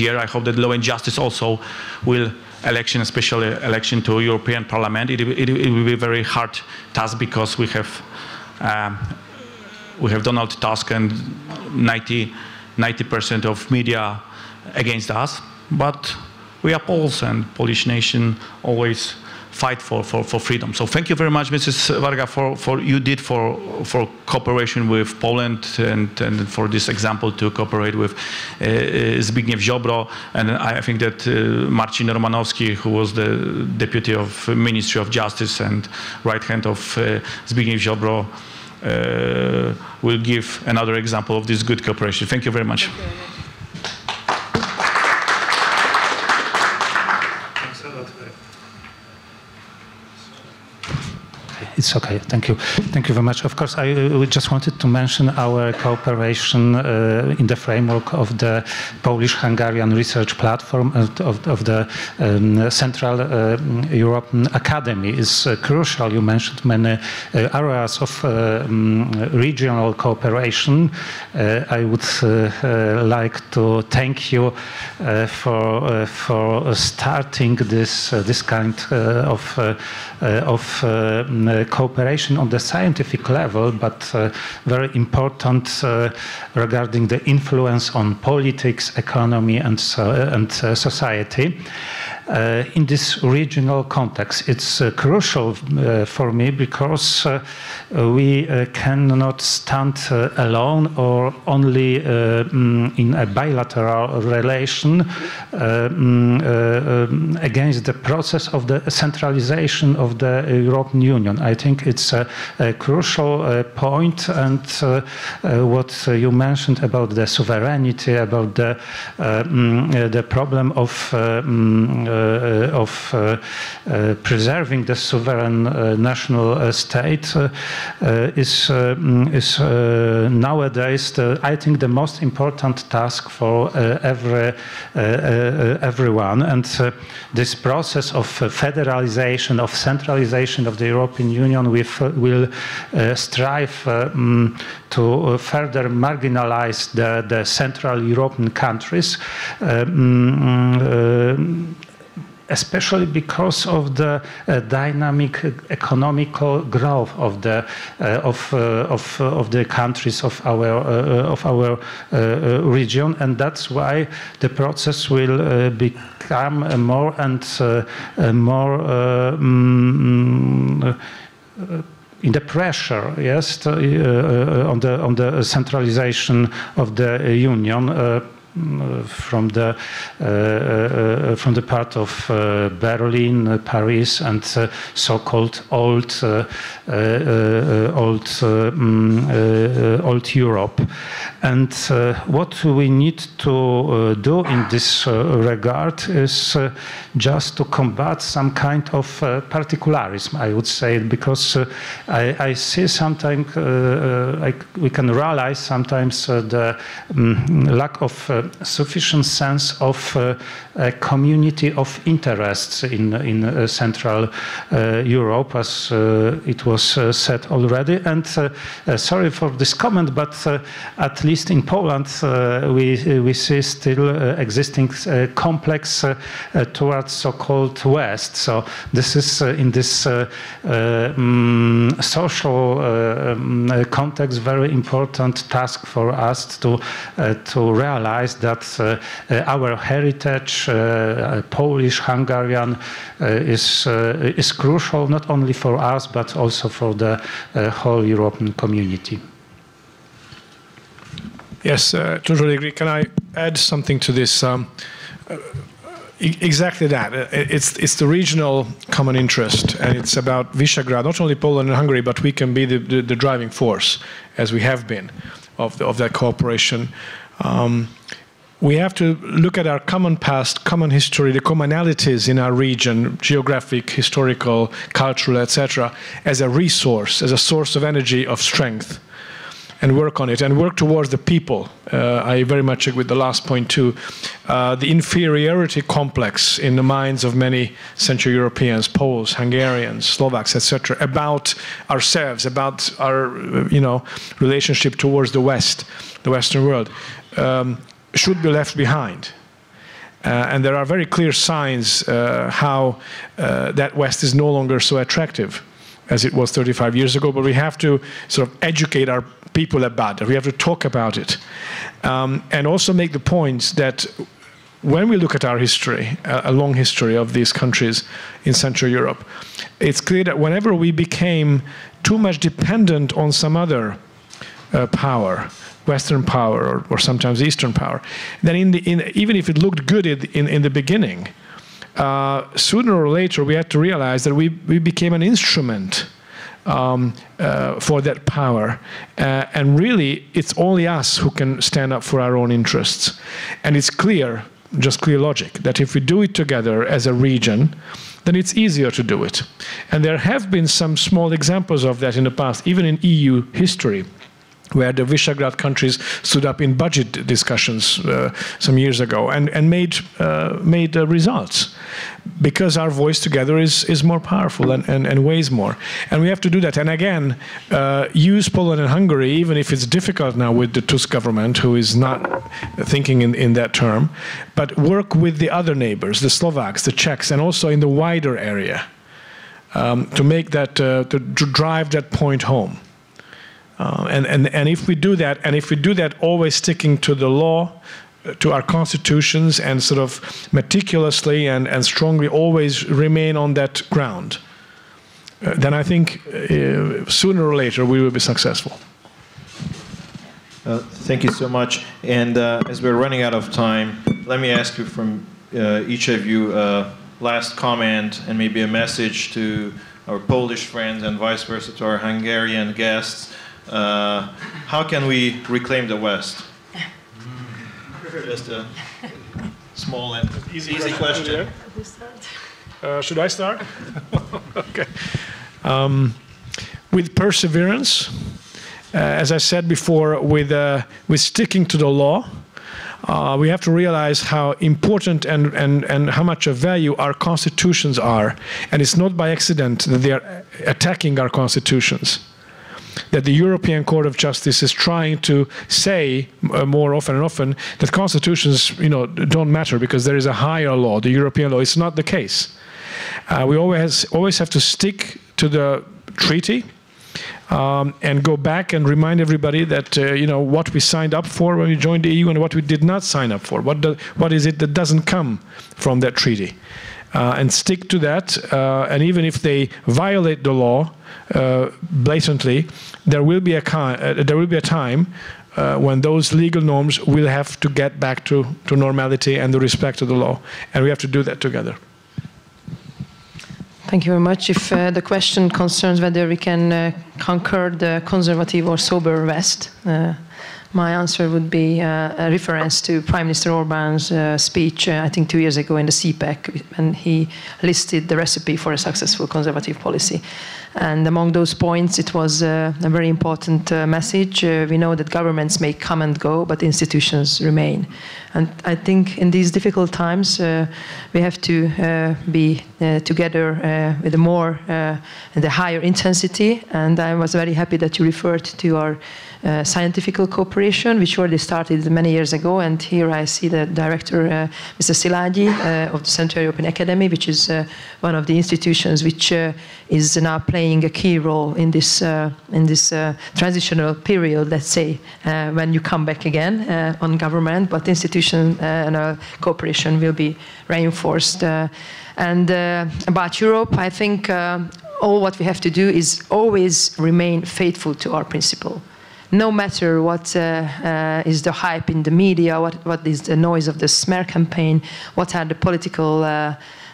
year. I hope that Law and Justice also will election, especially election to European Parliament. It will be a very hard task, because we have Donald Tusk and 90% of media against us. But we are Poles, and Polish nation always fight for freedom. So thank you very much, Mrs. Varga, for you did for cooperation with Poland, and for this example to cooperate with Zbigniew Ziobro. And I think that Marcin Romanowski, who was the deputy of Ministry of Justice and right hand of Zbigniew Ziobro, will give another example of this good cooperation. Thank you very much. it's okay. Thank you. Thank you very much. Of course, I just wanted to mention our cooperation in the framework of the Polish-Hungarian research platform of the Central European Academy is crucial. You mentioned many areas of regional cooperation. I would like to thank you for starting this kind of cooperation on the scientific level, but very important regarding the influence on politics, economy, and society. In this regional context, it's crucial for me because we cannot stand alone or only in a bilateral relation against the process of the centralization of the European Union. I think it's a crucial point, and what you mentioned about the sovereignty, about the problem of preserving the sovereign national state is nowadays, I think, the most important task for everyone. And this process of federalization, of centralization of the European Union will strive to further marginalize the Central European countries, especially because of the dynamic economical growth of the countries of our region, and that's why the process will become more and more in the pressure, yes, on the centralization of the union. From the part of Berlin, Paris, and so-called old Europe. And what we need to do in this regard is just to combat some kind of particularism, I would say, because I see sometimes we can realize sometimes the lack of sufficient sense of a community of interests in Central Europe, as it was said already. And sorry for this comment, but at least in Poland we see still existing complex towards so-called West. So this is in this social context very important task for us to realize that our heritage, Polish, Hungarian, is crucial not only for us but also for the whole European community. Yes, totally agree. Can I add something to this? Exactly that. It's the regional common interest, and it's about Visegrad, not only Poland and Hungary, but we can be the driving force, as we have been, of that cooperation. We have to look at our common past, common history, the commonalities in our region, geographic, historical, cultural, etc., as a resource, as a source of energy, of strength, and work on it, and work towards the people. I very much agree with the last point too. The inferiority complex in the minds of many Central Europeans, Poles, Hungarians, Slovaks, etc., about ourselves, about our relationship towards the West, the Western world, should be left behind. And there are very clear signs how that West is no longer so attractive as it was 35 years ago, but we have to sort of educate our people about it. We have to talk about it. And also make the point that when we look at our history, a long history of these countries in Central Europe, it's clear that whenever we became too much dependent on some other power, Western power or sometimes Eastern power, then even if it looked good in the beginning, sooner or later we had to realize that we became an instrument for that power, and really it's only us who can stand up for our own interests. And it's clear, just clear logic, that if we do it together as a region, then it's easier to do it. And there have been some small examples of that in the past, even in EU history, where the Visegrad countries stood up in budget discussions some years ago and made results, because our voice together is more powerful and weighs more. And we have to do that. And again, use Poland and Hungary, even if it's difficult now with the Tusk government, who is not thinking in that term, but work with the other neighbors, the Slovaks, the Czechs, and also in the wider area, to make that, to drive that point home. And if we do that, and if we do that always sticking to the law, to our constitutions, and sort of meticulously and strongly always remain on that ground, then I think sooner or later we will be successful. Thank you so much. And as we're running out of time, let me ask you from each of you last comment and maybe a message to our Polish friends and vice versa to our Hungarian guests. How can we reclaim the West? Just a small and easy question. Should I start? Okay. With perseverance, as I said before, with sticking to the law, we have to realize how important and how much of value our constitutions are. And it's not by accident that they are attacking our constitutions. That the European Court of Justice is trying to say more often and often that constitutions, don't matter because there is a higher law, the European law. It's not the case. We always have to stick to the treaty and go back and remind everybody that what we signed up for when we joined the EU and what we did not sign up for. What is it that doesn't come from that treaty? And stick to that. And even if they violate the law blatantly, there will be a time when those legal norms will have to get back to normality and the respect of the law, and we have to do that together. Thank you very much. If the question concerns whether we can conquer the conservative or sober West, my answer would be a reference to Prime Minister Orbán's speech, I think 2 years ago in the CPEC, and he listed the recipe for a successful conservative policy. And among those points, it was a very important message. We know that governments may come and go, but institutions remain. And I think in these difficult times, we have to be together with the higher intensity. And I was very happy that you referred to our scientific cooperation, which already started many years ago. And here I see the director, Mr. Szilágyi, of the Central European Academy, which is one of the institutions which is now playing a key role in this transitional period, let's say, when you come back again on government, but institution and cooperation will be reinforced. And about Europe, I think all what we have to do is always remain faithful to our principle. No matter what is the hype in the media, what is the noise of the smear campaign, what are the political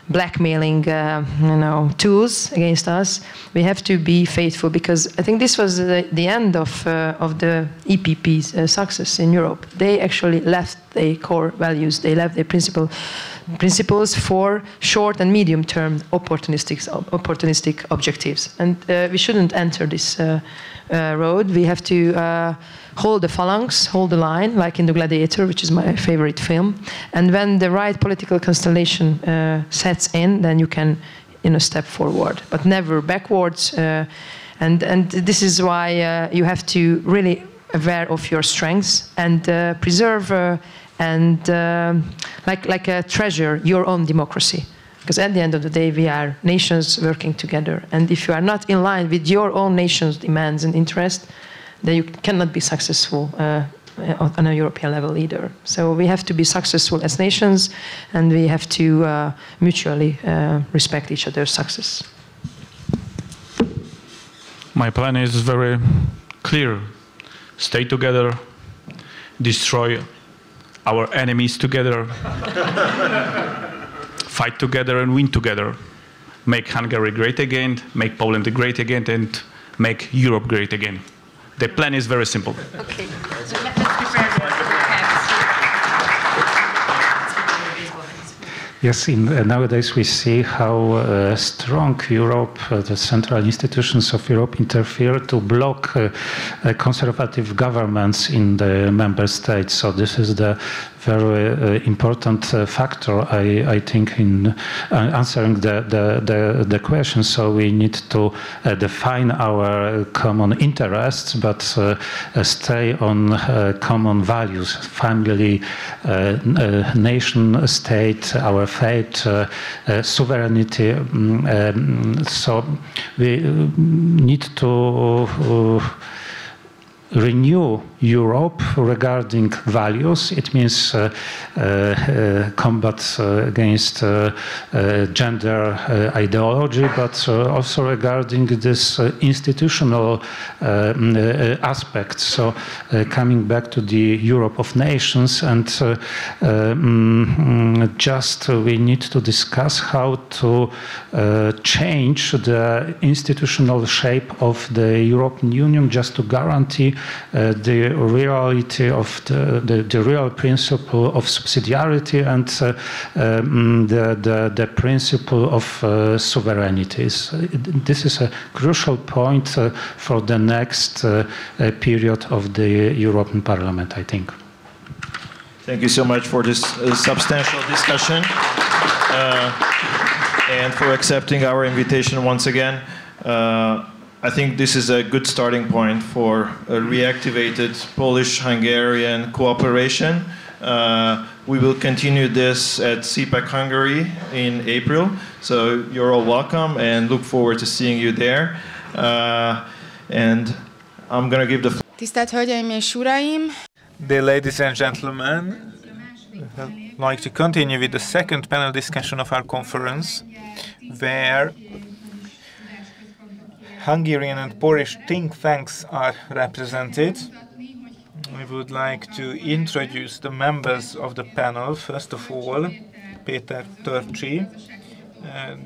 blackmailing tools against us, we have to be faithful, because I think this was the end of the EPP's success in Europe. They actually left their core values, they left their principles for short and medium term opportunistic objectives. And we shouldn't enter this road. We have to hold the phalanx, hold the line, like in The Gladiator, which is my favorite film. And when the right political constellation sets in, then you can step forward, but never backwards. And this is why you have to really aware of your strengths and preserve and like a treasure your own democracy. Because at the end of the day, we are nations working together. And if you are not in line with your own nation's demands and interests, then you cannot be successful on a European level either. So we have to be successful as nations, and we have to mutually respect each other's success. My plan is very clear. Stay together, destroy our enemies together, fight together and win together, make Hungary great again, make Poland great again, and make Europe great again. The plan is very simple. Okay, so let's prepare the Yes, nowadays we see how strong Europe, the central institutions of Europe interfere to block conservative governments in the member states. So this is the very important factor, I think, in answering the question. So we need to define our common interests, but stay on common values, family, nation state, our faith, sovereignty. So we need to renew Europe regarding values. It means combat against gender ideology, but also regarding this institutional aspect. So coming back to the Europe of nations, and just we need to discuss how to change the institutional shape of the European Union, just to guarantee the reality of the real principle of subsidiarity and the principle of sovereignty. This is a crucial point for the next period of the European Parliament, I think. Thank you so much for this substantial discussion and for accepting our invitation once again. I think this is a good starting point for a reactivated Polish-Hungarian cooperation. We will continue this at CPAC Hungary in April, so you're all welcome and look forward to seeing you there. And I'm going to give the floor. Tisztelt Hölgyeim és Uraim! Dear ladies and gentlemen, I'd like to continue with the second panel discussion of our conference, where Hungarian and Polish think tanks are represented. We would like to introduce the members of the panel. First of all, Péter Törcsy,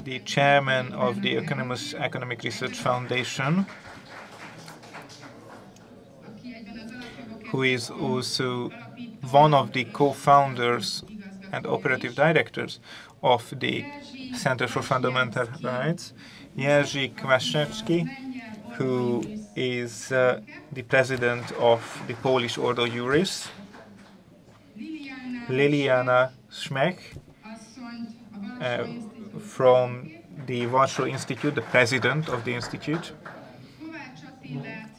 the chairman of the Economic Research Foundation, who is also one of the co-founders and operative directors of the Center for Fundamental Rights. Ryszard Czarnecki, who is the president of the Polish Ordo Juris. Liliana Schmech from the Warsaw Institute, the president of the institute.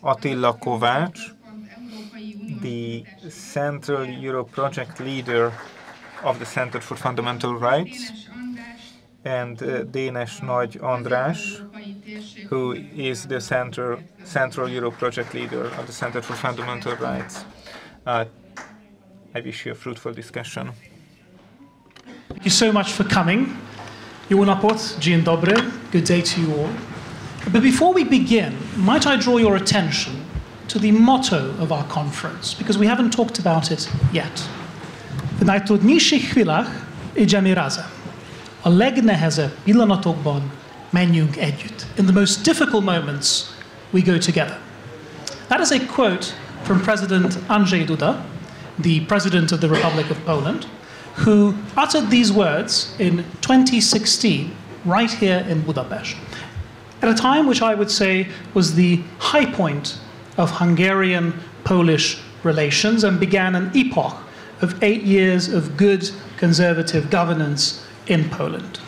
Attila Kovács, the Central Europe project leader of the Center for Fundamental Rights, and Dénes Nagy András, who is the Central Europe project leader of the Center for Fundamental Rights. I wish you a fruitful discussion. Thank you so much for coming. Jó napot, dzień dobry, good day to you all. But before we begin, might I draw your attention to the motto of our conference, because we haven't talked about it yet. W najtrudniejszych chwilach idziemy razem. A legnehezebb pillanatokban menjünk együtt. In the most difficult moments, we go together. That is a quote from President Andrzej Duda, the President of the Republic of Poland, who uttered these words in 2016, right here in Budapest, at a time which I would say was the high point of Hungarian-Polish relations and began an epoch of 8 years of good conservative governance in Poland.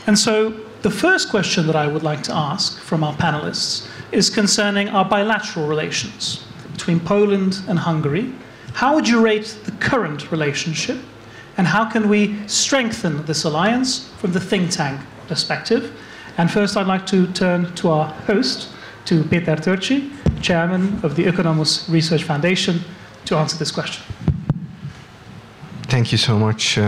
And so the first question that I would like to ask from our panelists is concerning our bilateral relations between Poland and Hungary. How would you rate the current relationship, and how can we strengthen this alliance from the think tank perspective? And first I'd like to turn to our host, to Péter Törcsy, chairman of the Economic Research Foundation, to answer this question. Thank you so much.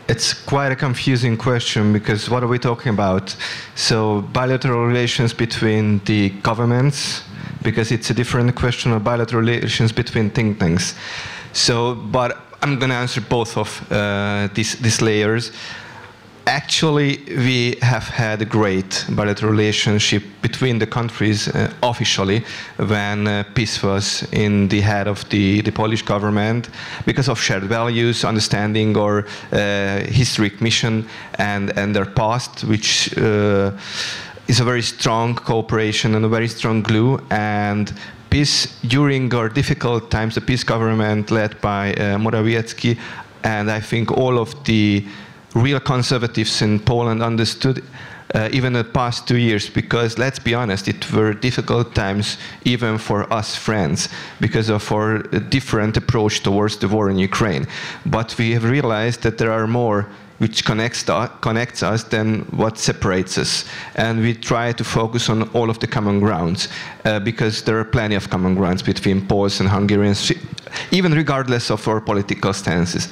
It's quite a confusing question, because what are we talking about? So bilateral relations between the governments, because it's a different question of bilateral relations between think tanks. So, but I'm going to answer both of these layers. Actually, we have had a great bilateral relationship between the countries officially when PiS was in the head of the Polish government, because of shared values, understanding our historic mission and their past, which is a very strong cooperation and a very strong glue. And PiS, during our difficult times, the PiS government led by Morawiecki, and I think all of the real conservatives in Poland understood even the past 2 years, because let's be honest, it were difficult times even for us friends because of our different approach towards the war in Ukraine. But we have realized that there are more which connects us than what separates us. And we try to focus on all of the common grounds because there are plenty of common grounds between Poles and Hungarians, even regardless of our political stances.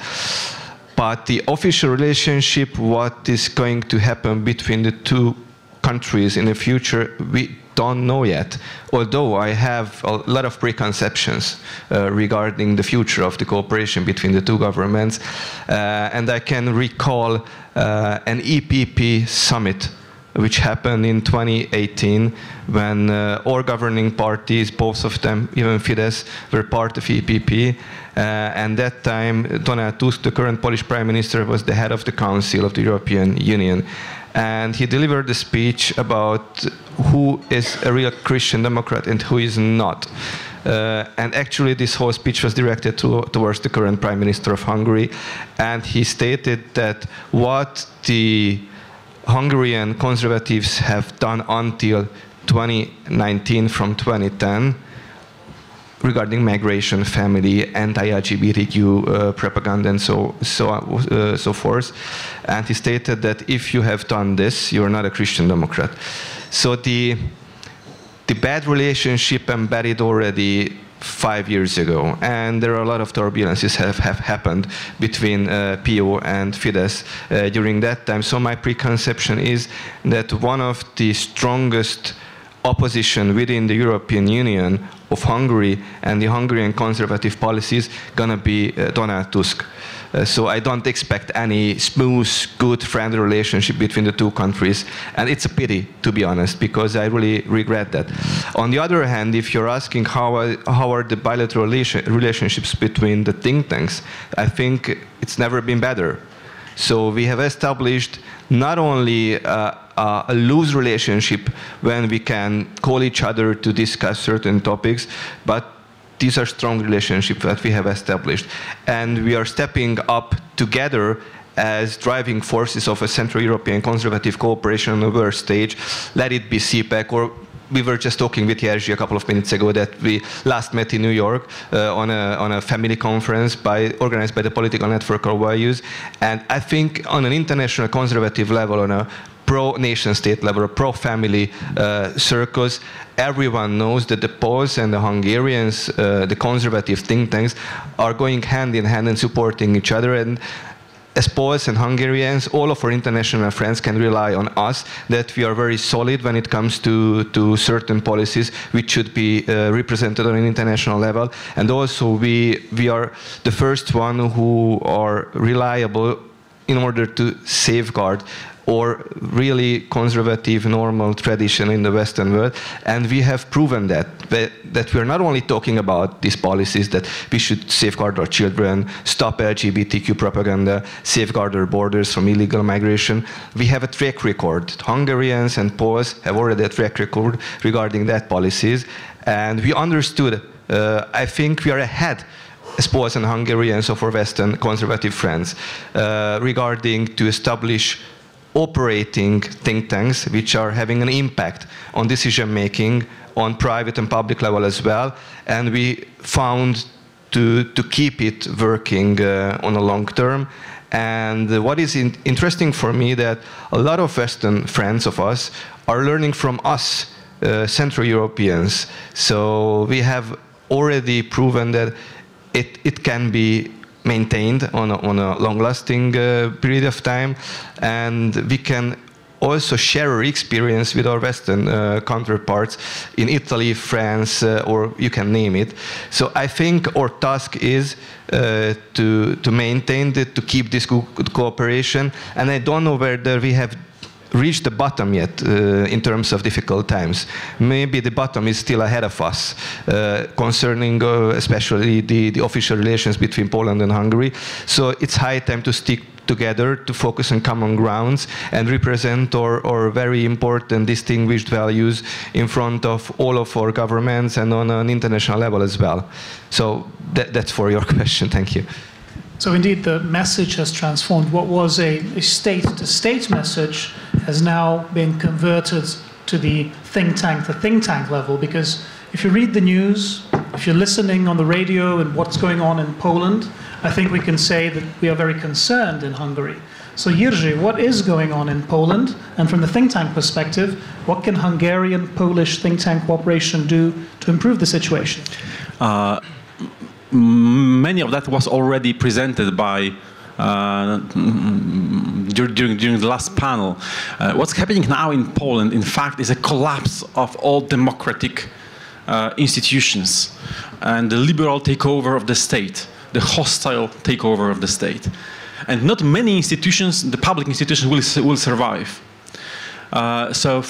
But the official relationship, what is going to happen between the two countries in the future, we don't know yet. Although I have a lot of preconceptions regarding the future of the cooperation between the two governments. And I can recall an EPP summit which happened in 2018 when all governing parties, both of them, even FIDESZ, were part of EPP. And that time, Donald Tusk, the current Polish Prime Minister, was the head of the Council of the European Union. And he delivered a speech about who is a real Christian Democrat and who is not. And actually this whole speech was directed towards the current Prime Minister of Hungary. And he stated that what the Hungarian conservatives have done until 2019 from 2010 regarding migration, family, anti-LGBTQ propaganda, and so forth. And he stated that if you have done this, you are not a Christian Democrat. So the bad relationship embedded already 5 years ago, and there are a lot of turbulences have happened between PO and FIDESZ during that time. So my preconception is that one of the strongest opposition within the European Union of Hungary and the Hungarian conservative policies gonna be Donald Tusk. So I don't expect any smooth, good, friendly relationship between the two countries. And it's a pity, to be honest, because I really regret that. On the other hand, if you're asking how are the bilateral relationships between the think tanks, I think it's never been better. So we have established not only a loose relationship when we can call each other to discuss certain topics, but these are strong relationships that we have established. And we are stepping up together as driving forces of a Central European conservative cooperation on the world stage. Let it be CPEC, or we were just talking with Jerzy a couple of minutes ago that we last met in New York on a family conference organized by the Political Network of Values. And I think on an international conservative level, on a pro-nation-state level, pro-family circles, everyone knows that the Poles and the Hungarians, the conservative think tanks, are going hand in hand and supporting each other. And as Poles and Hungarians, all of our international friends can rely on us that we are very solid when it comes to certain policies which should be represented on an international level. And also we are the first one who are reliable in order to safeguard or really conservative normal tradition in the Western world. And we have proven that we're not only talking about these policies, that we should safeguard our children, stop LGBTQ propaganda, safeguard our borders from illegal migration. We have a track record. Hungarians and Poles have already a track record regarding that policies. And we understood, I think we are ahead as Poles and Hungarians of our Western conservative friends regarding to establish operating think tanks which are having an impact on decision making on private and public level as well, and we found to keep it working on a long term. And what is interesting for me that a lot of Western friends of us are learning from us Central Europeans. So we have already proven that it can be maintained on a long-lasting period of time, and we can also share our experience with our Western counterparts in Italy, France, or you can name it. So I think our task is to maintain to keep this good cooperation, and I don't know whether we have reached the bottom yet in terms of difficult times. Maybe the bottom is still ahead of us concerning especially the official relations between Poland and Hungary. So it's high time to stick together, to focus on common grounds and represent our very important distinguished values in front of all of our governments and on an international level as well. So that's for your question. Thank you. So indeed, the message has transformed. What was a state-to-state message has now been converted to the think tank level, because if you read the news, if you're listening on the radio and what's going on in Poland, I think we can say that we are very concerned in Hungary. So Jiří, what is going on in Poland? And from the think tank perspective, what can Hungarian-Polish think tank cooperation do to improve the situation? Many of that was already presented by during the last panel. What's happening now in Poland, in fact, is a collapse of all democratic institutions and the liberal takeover of the state, the hostile takeover of the state. And not many institutions, the public institutions, will survive. So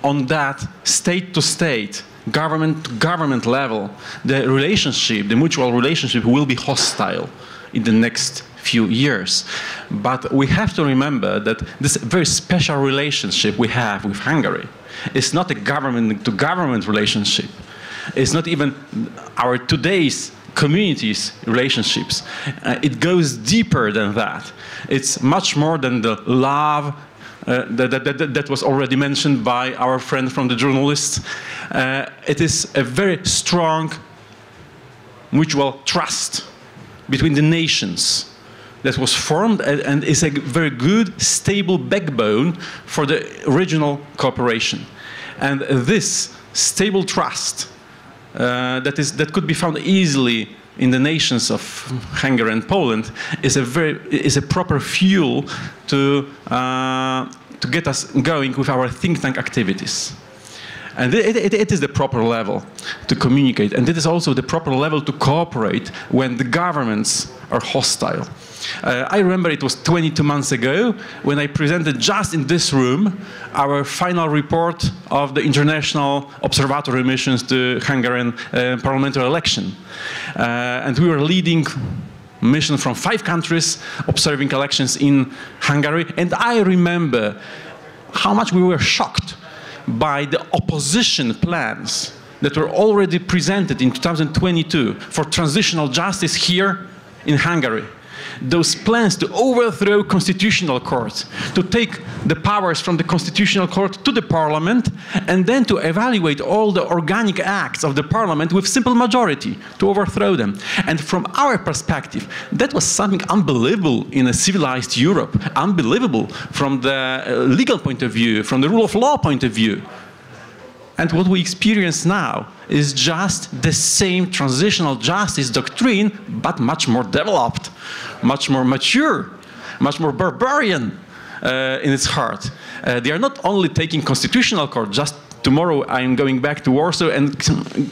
on that state to state, government to government level, the relationship, the mutual relationship will be hostile in the next few years. But we have to remember that this very special relationship we have with Hungary is not a government to government relationship. It's not even our today's communities relationships. It goes deeper than that. It's much more than the love that was already mentioned by our friend from the journalists. It is a very strong mutual trust between the nations that was formed and is a very good, stable backbone for the regional cooperation. And this stable trust that could be found easily in the nations of Hungary and Poland is a proper fuel to get us going with our think tank activities. And it is the proper level to communicate, and it is also the proper level to cooperate when the governments are hostile. I remember it was 22 months ago when I presented just in this room our final report of the international observatory missions to Hungarian parliamentary election. And we were leading mission from 5 countries observing elections in Hungary. And I remember how much we were shocked by the opposition plans that were already presented in 2022 for transitional justice here in Hungary. Those plans to overthrow constitutional court, to take the powers from the constitutional court to the parliament, and then to evaluate all the organic acts of the parliament with simple majority to overthrow them. And from our perspective, that was something unbelievable in a civilized Europe, unbelievable from the legal point of view, from the rule of law point of view. And what we experience now is just the same transitional justice doctrine, but much more developed, much more mature, much more barbarian in its heart. They are not only taking constitutional court. Just tomorrow I'm going back to Warsaw, and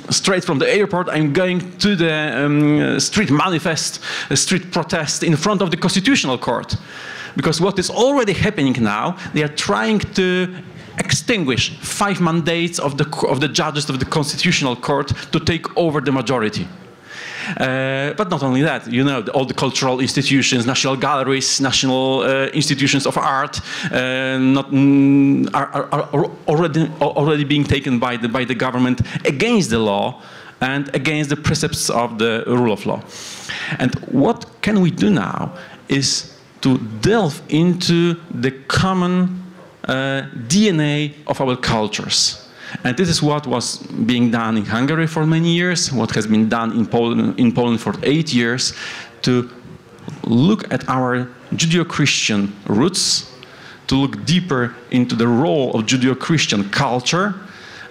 straight from the airport I'm going to the street manifest, street protest in front of the constitutional court. Because what is already happening now, they are trying to extinguish 5 mandates of the judges of the Constitutional Court to take over the majority. But not only that, you know, all the cultural institutions, national galleries, national institutions of art are already being taken by the government against the law and against the precepts of the rule of law. And what can we do now is to delve into the common DNA of our cultures. And this is what was being done in Hungary for many years, what has been done in Poland for 8 years, to look at our Judeo-Christian roots, to look deeper into the role of Judeo-Christian culture,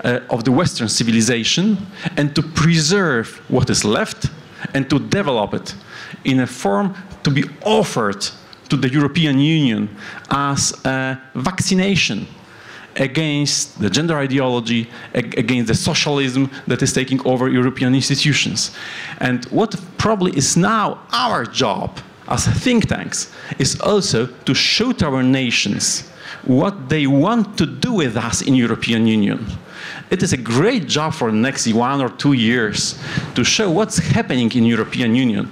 of the Western civilization, and to preserve what is left and to develop it in a form to be offered to the European Union as a vaccination against the gender ideology, against the socialism that is taking over European institutions. And what probably is now our job as think tanks is also to show to our nations what they want to do with us in European Union. It is a great job for the next 1 or 2 years to show what's happening in European Union.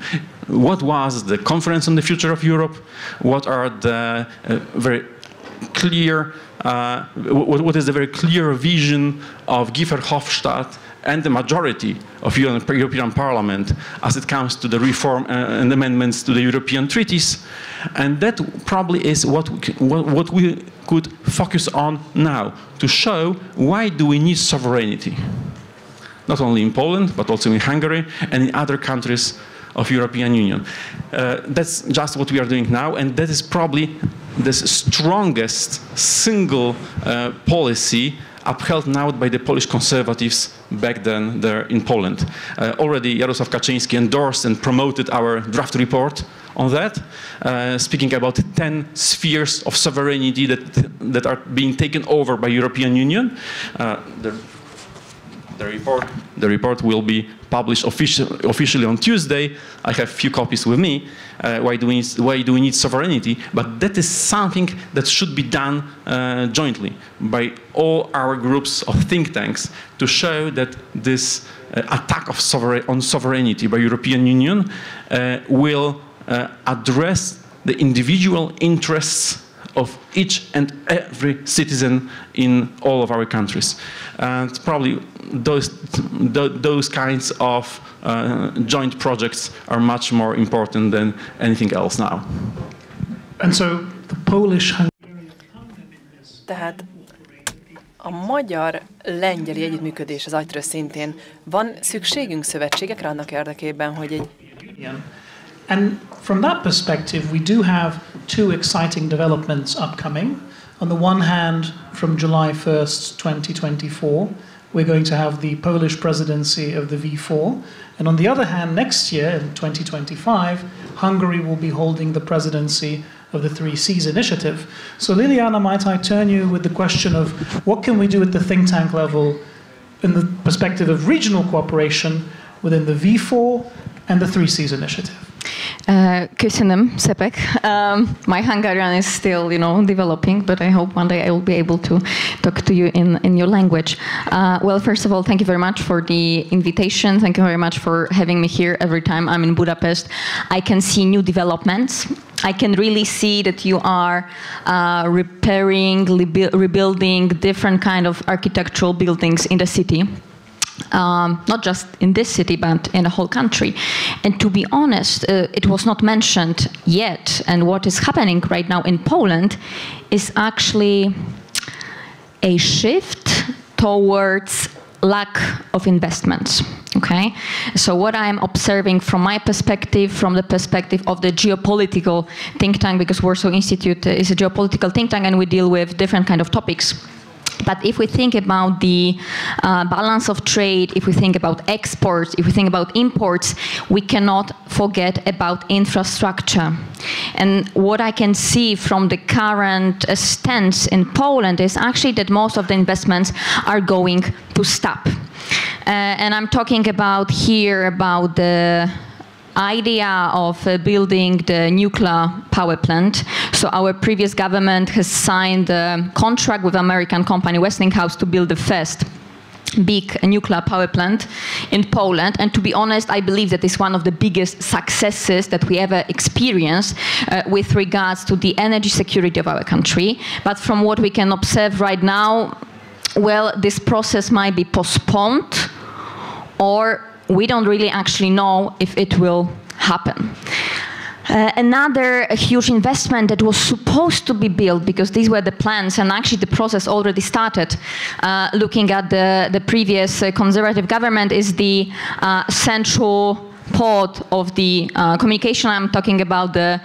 What was the Conference on the Future of Europe? What are the very clear, what is the very clear vision of Guy Verhofstadt and the majority of European Parliament as it comes to the reform and amendments to the European treaties. And that probably is what we could focus on now, to show why do we need sovereignty. Not only in Poland, but also in Hungary and in other countries of European Union. That's just what we are doing now, and that is probably the strongest single policy upheld now by the Polish conservatives back then there in Poland. Already Jarosław Kaczyński endorsed and promoted our draft report on that, speaking about 10 spheres of sovereignty that are being taken over by European Union. The report will be published officially on Tuesday. I have a few copies with me. Why do we need sovereignty? But that is something that should be done jointly by all our groups of think tanks to show that this attack on sovereignty by European Union will address the individual interests of each and every citizen in all of our countries. And probably those kinds of joint projects are much more important than anything else now. And so the Polish Tehát a magyar-lengyeli együttműködés az agytörő szintén. Van szükségünk szövetségekre annak érdekében, hogy egy... And from that perspective, we do have two exciting developments upcoming. On the one hand, from July 1st, 2024, we're going to have the Polish presidency of the V4. And on the other hand, next year, in 2025, Hungary will be holding the presidency of the 3Cs initiative. So Liliana, might I turn you with the question of what can we do at the think tank level in the perspective of regional cooperation within the V4 and the 3Cs initiative? Köszönöm szépen. My Hungarian is still, developing, but I hope one day I will be able to talk to you in your language. Well, first of all, thank you very much for the invitation. Thank you very much for having me here every time I'm in Budapest. I can see new developments. I can really see that you are repairing, rebuilding different kind of architectural buildings in the city. Not just in this city, but in the whole country. And to be honest, it was not mentioned yet. And what is happening right now in Poland is actually a shift towards lack of investments. Okay, so what I'm observing from my perspective, from the perspective of the geopolitical think tank, because Warsaw Institute is a geopolitical think tank and we deal with different kind of topics. But if we think about the balance of trade, if we think about exports, if we think about imports, we cannot forget about infrastructure. And what I can see from the current stance in Poland is actually that most of the investments are going to stop. And I'm talking about the idea of building the nuclear power plant. So our previous government has signed a contract with American company Westinghouse to build the first big nuclear power plant in Poland. And to be honest, I believe that is one of the biggest successes that we ever experienced with regards to the energy security of our country. But from what we can observe right now, well, this process might be postponed, or we don't really actually know if it will happen. Another huge investment that was supposed to be built, because these were the plans, and actually the process already started, looking at the previous conservative government, is the central port of the communication. I'm talking about the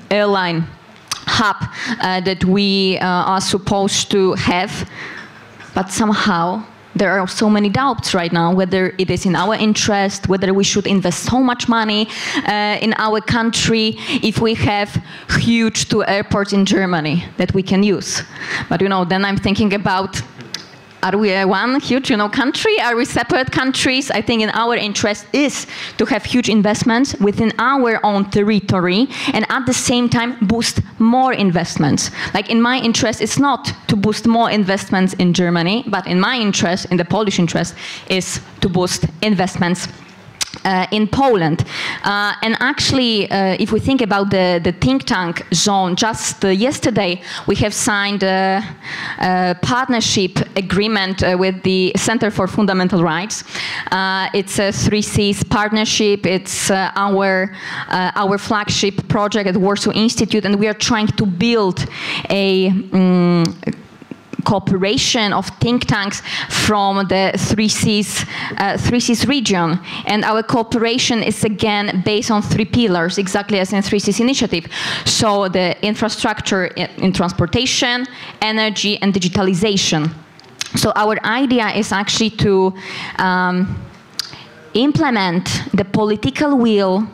airline hub that we are supposed to have, but somehow there are so many doubts right now whether it is in our interest, whether we should invest so much money in our country if we have huge 2 airports in Germany that we can use. But then I'm thinking about, are we one huge, country? Are we separate countries? I think in our interest is to have huge investments within our own territory and at the same time boost more investments. Like in my interest, it's not to boost more investments in Germany, but in my interest, in the Polish interest, is to boost investments in Poland. And actually, if we think about the think tank zone, just yesterday we have signed a partnership agreement with the Center for Fundamental Rights. It's a 3Cs partnership. It's our flagship project at Warsaw Institute, and we are trying to build a cooperation of think tanks from the 3Cs region. And our cooperation is again based on 3 pillars, exactly as in 3Cs initiative. So the infrastructure in transportation, energy, and digitalization. So our idea is actually to implement the political will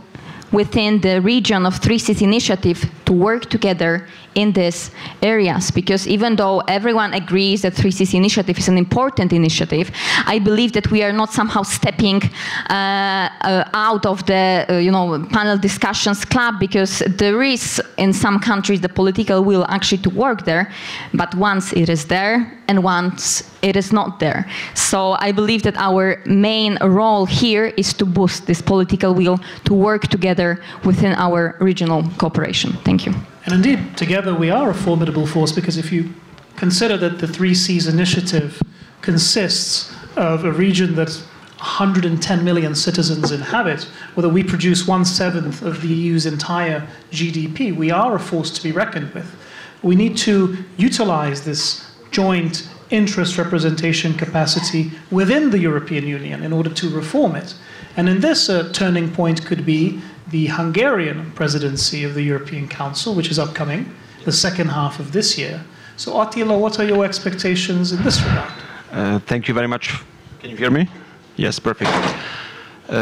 within the region of 3Cs initiative to work together in these areas, because even though everyone agrees that 3Cs initiative is an important initiative, I believe that we are not somehow stepping out of the panel discussions club, because there is in some countries the political will actually to work there, but once it is there and once it is not there. So I believe that our main role here is to boost this political will to work together within our regional cooperation. Thank you. And indeed, together we are a formidable force, because if you consider that the 3Cs initiative consists of a region that 110 million citizens inhabit, or that we produce 1/7 of the EU's entire GDP, we are a force to be reckoned with. We need to utilize this joint interest representation capacity within the European Union in order to reform it. And in this, a turning point could be the Hungarian presidency of the European Council, which is upcoming, the second half of this year. So Attila, what are your expectations in this regard? Thank you very much. Can you hear me? Yes, perfect.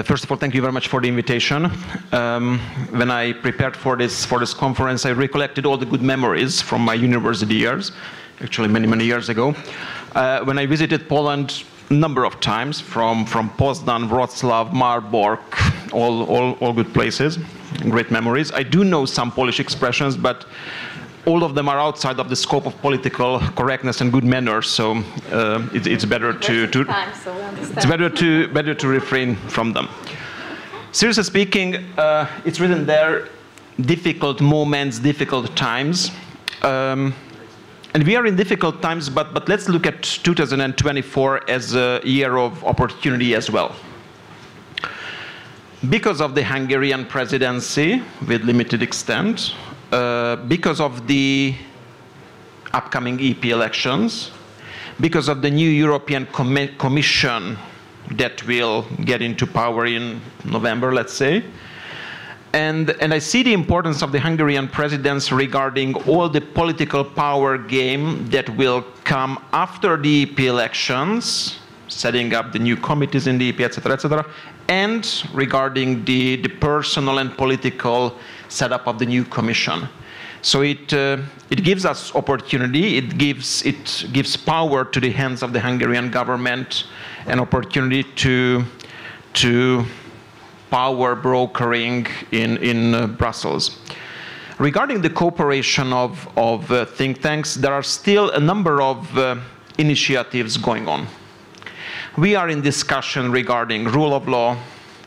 First of all, thank you very much for the invitation. When I prepared for this conference, I recollected all the good memories from my university years, actually many, many years ago. When I visited Poland a number of times, from Poznan, Wrocław, Marburg, all good places, great memories. I do know some Polish expressions, but all of them are outside of the scope of political correctness and good manners, so it's better to refrain from them. Seriously speaking, it's written there, difficult moments, difficult times. And we are in difficult times, but let's look at 2024 as a year of opportunity as well. Because of the Hungarian presidency, with limited extent, because of the upcoming EP elections, because of the new European Commission that will get into power in November, let's say, and I see the importance of the Hungarian presidency regarding all the political power game that will come after the EP elections, setting up the new committees in the EP, etc., and regarding the personal and political setup of the new commission. So it gives us opportunity, it gives power to the hands of the Hungarian government, an opportunity to power brokering in Brussels. Regarding the cooperation of think tanks, there are still a number of initiatives going on. We are in discussion regarding rule of law,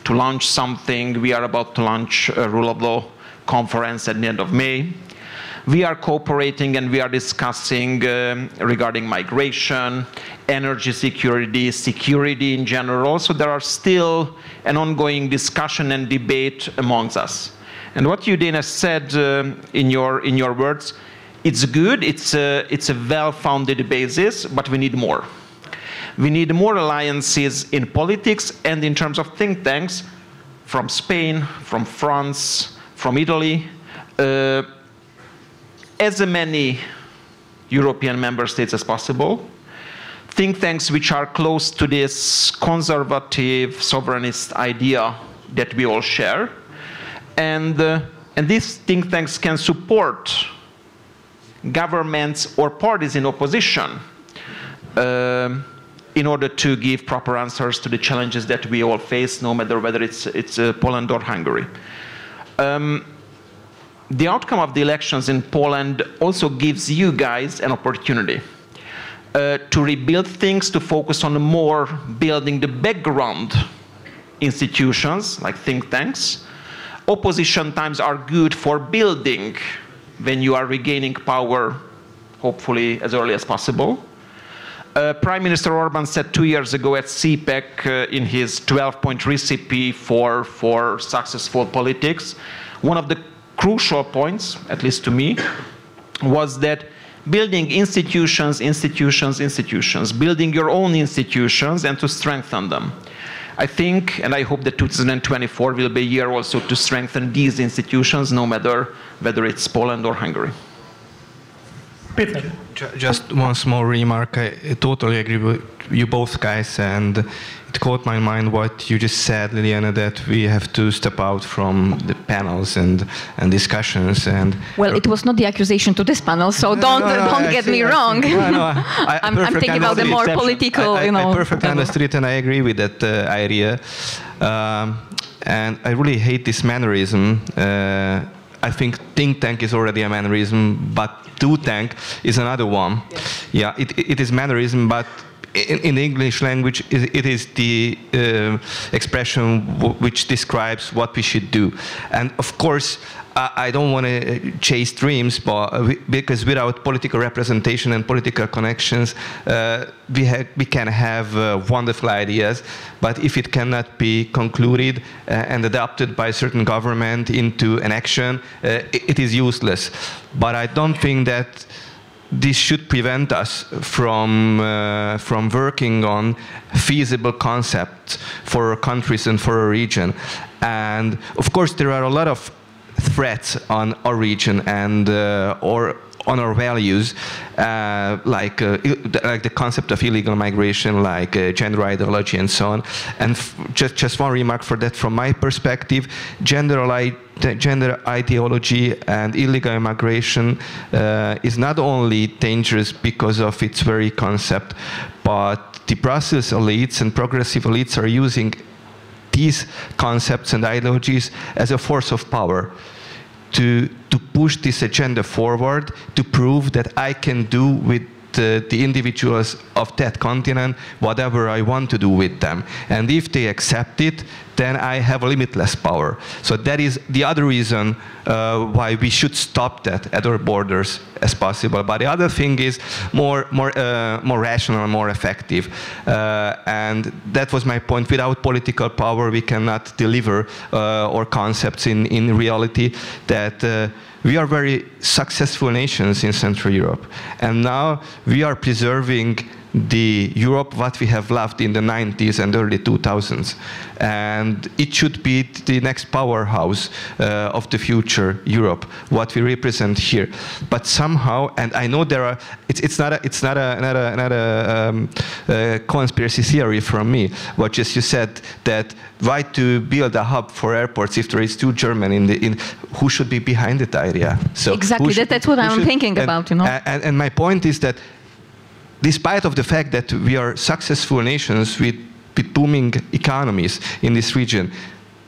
to launch something. We are about to launch a rule of law conference at the end of May. We are cooperating and we are discussing regarding migration, energy security, security in general. So there are still an ongoing discussion and debate amongst us. And what you, Dana, said in your words, it's good, it's a well-founded basis, but we need more. We need more alliances in politics and in terms of think tanks from Spain, from France, from Italy, as many European member states as possible. think tanks which are close to this conservative sovereignist idea that we all share. And these think tanks can support governments or parties in opposition in order to give proper answers to the challenges that we all face, no matter whether it's Poland or Hungary. The outcome of the elections in Poland also gives you guys an opportunity to rebuild things, to focus on more building the background institutions like think tanks. Opposition times are good for building when you are regaining power, hopefully as early as possible. Prime Minister Orbán said 2 years ago at CPEC in his 12-point recipe for successful politics, one of the crucial points, at least to me, was that building institutions, building your own institutions and to strengthen them. I think, and I hope that 2024 will be a year also to strengthen these institutions, no matter whether it's Poland or Hungary. Peter. Just one small remark. I totally agree with you both guys, and it caught my mind what you just said, Liliana, that we have to step out from the panels and discussions. And well, it was not the accusation to this panel, so don't get me wrong. I'm thinking about the more political, I perfectly understood it, and I agree with that idea. And I really hate this mannerism. I think think tank is already a mannerism, but do tank is another one. Yeah, it is mannerism, but in the English language, it is the expression which describes what we should do. And of course, I don't want to chase dreams, but because without political representation and political connections, we can have wonderful ideas, but if it cannot be concluded and adopted by a certain government into an action, it is useless. But I don't think that this should prevent us from working on feasible concepts for our countries and for our region. And of course, there are a lot of threats on our region and or on our values, like the concept of illegal migration, like gender ideology and so on. And just one remark for that from my perspective, gender ideology and illegal immigration is not only dangerous because of its very concept, but the Brussels elites and progressive elites are using these concepts and ideologies as a force of power to push this agenda forward, to prove that I can do with the individuals of that continent whatever I want to do with them. And if they accept it, then I have limitless power. So that is the other reason why we should stop that at our borders as possible. But the other thing is more rational, more effective. And that was my point. Without political power, we cannot deliver our concepts in reality. That we are very successful nations in Central Europe. And now we are preserving the Europe what we have loved in the 90s and early 2000s. And it should be the next powerhouse of the future Europe, what we represent here. But somehow, and I know there are, it's not a conspiracy theory from me, what just you said, that why to build a hub for airports if there is two German who should be behind that idea? So exactly, that's what I'm thinking about, you know. And my point is that despite of the fact that we are successful nations with booming economies in this region,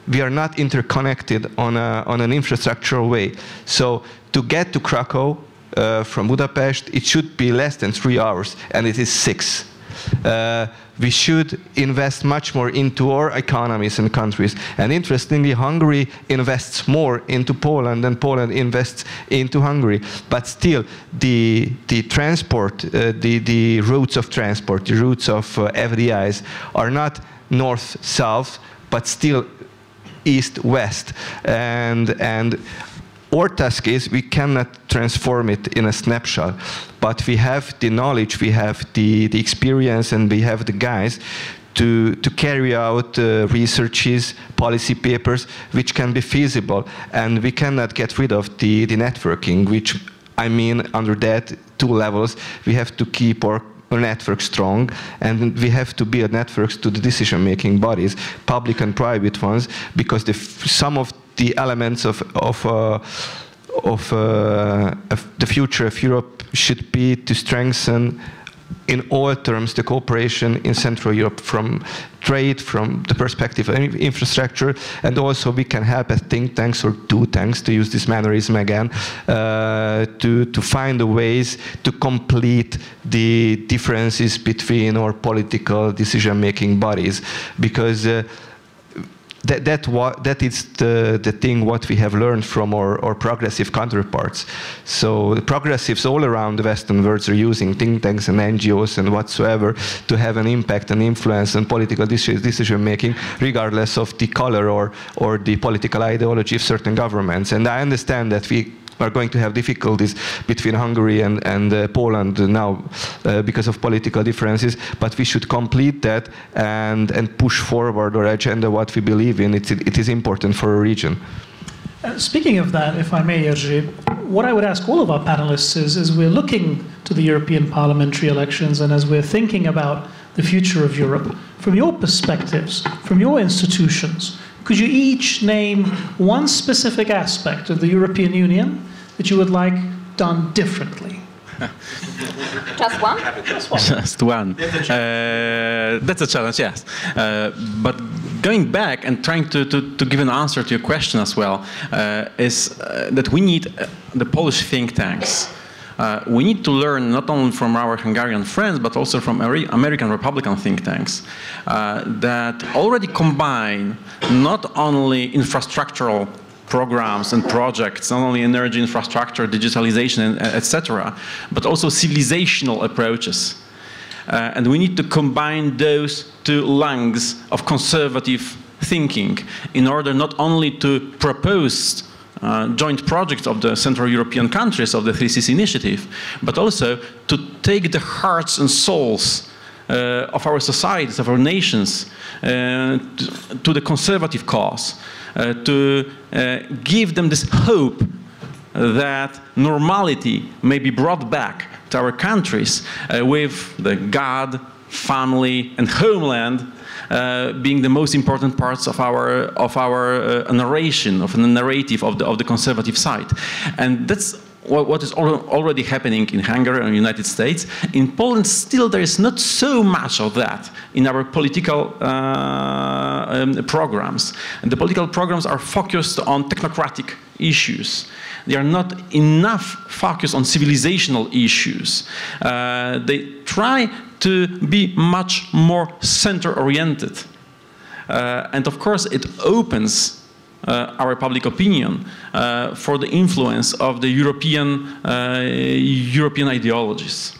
we are not interconnected on an infrastructural way. So to get to Krakow from Budapest, it should be less than 3 hours, and it is 6. We should invest much more into our economies and countries. And interestingly, Hungary invests more into Poland than Poland invests into Hungary. But still, the transport, the routes of transport, the routes of FDIs are not north-south, but still east-west. And our task is we cannot transform it in a snapshot, but we have the knowledge, we have the experience, and we have the guys to carry out researches, policy papers, which can be feasible. And we cannot get rid of the networking, which I mean under that 2 levels. We have to keep our network strong, and we have to build networks to the decision-making bodies, public and private ones, because some of the elements of the future of Europe should be to strengthen in all terms the cooperation in Central Europe, from trade, from the perspective of infrastructure, and also we can help as think tanks or do tanks, to use this mannerism again, to find the ways to complete the differences between our political decision-making bodies, because that is the thing what we have learned from our progressive counterparts. So the progressives all around the Western world are using think tanks and NGOs and whatsoever to have an impact and influence on political decision making, regardless of the color or the political ideology of certain governments. And I understand that we are going to have difficulties between Hungary and Poland now because of political differences, but we should complete that and push forward our agenda, what we believe in. It is important for a region. Speaking of that, if I may, Jerzy, what I would ask all of our panelists is, as we're looking to the European parliamentary elections and as we're thinking about the future of Europe, from your perspectives, from your institutions, could you each name one specific aspect of the European Union that you would like done differently? Just one? Just one. That's a challenge, yes. But going back and trying to give an answer to your question as well, is that we need the Polish think tanks. We need to learn not only from our Hungarian friends, but also from American Republican think tanks that already combine not only infrastructural programs and projects, not only energy infrastructure, digitalization, etc., but also civilizational approaches. And we need to combine those two lungs of conservative thinking in order not only to propose joint projects of the Central European countries of the 3Cs initiative, but also to take the hearts and souls of our societies, of our nations, to the conservative cause, to give them this hope that normality may be brought back to our countries with the God, family, and homeland being the most important parts of our narration, of the narrative of the conservative side. And that's what is already happening in Hungary and the United States. In Poland, still there is not so much of that in our political programs. And the political programs are focused on technocratic issues. They are not enough focused on civilizational issues. They try to be much more center-oriented. And of course, it opens our public opinion for the influence of the European ideologies.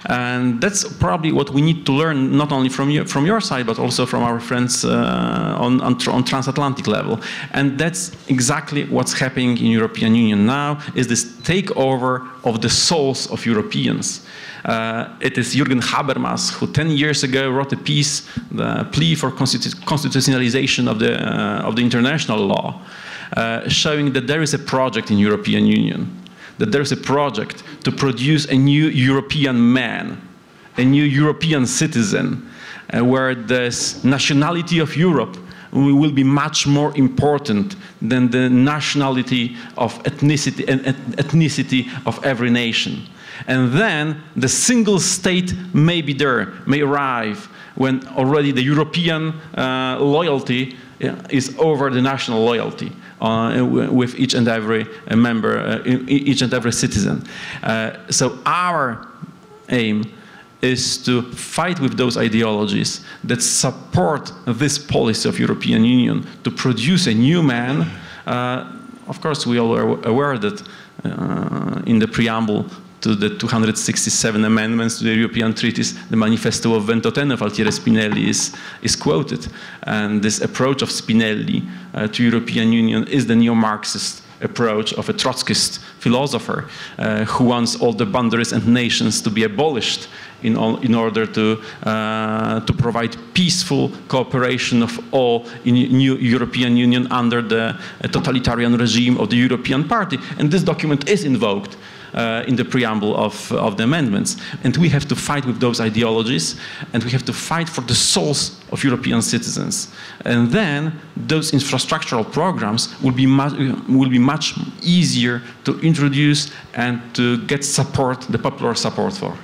And that's probably what we need to learn, not only from your side, but also from our friends on transatlantic level. And that's exactly what's happening in European Union now, is this takeover of the souls of Europeans. It is Jürgen Habermas who 10 years ago wrote a piece, the plea for constitutionalization of the international law, showing that there is a project in European Union, that there is a project to produce a new European man, a new European citizen, where this nationality of Europe will be much more important than the nationality of ethnicity of every nation. And then the single state may be there, may arrive when already the European loyalty is over the national loyalty with each and every member, each and every citizen. So our aim is to fight with those ideologies that support this policy of European Union to produce a new man. Of course, we all are aware that in the preamble to the 267 amendments to the European treaties, the Manifesto of Ventotene of Altiero Spinelli is quoted. And this approach of Spinelli to European Union is the neo-Marxist approach of a Trotskyist philosopher who wants all the boundaries and nations to be abolished in order to provide peaceful cooperation of all in new European Union under the totalitarian regime of the European Party. And this document is invoked in the preamble of the amendments. And we have to fight with those ideologies, and we have to fight for the souls of European citizens. And then those infrastructural programs will be much easier to introduce and to get support, the popular support for.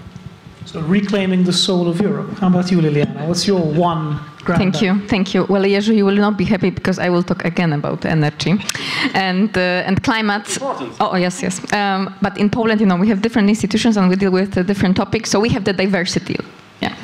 So reclaiming the soul of Europe. How about you, Liliana? What's your one grand idea? Thank you. Well, Jerzy, you will not be happy because I will talk again about energy and climate. Oh, yes. But in Poland, you know, we have different institutions and we deal with different topics, so we have the diversity. Yeah.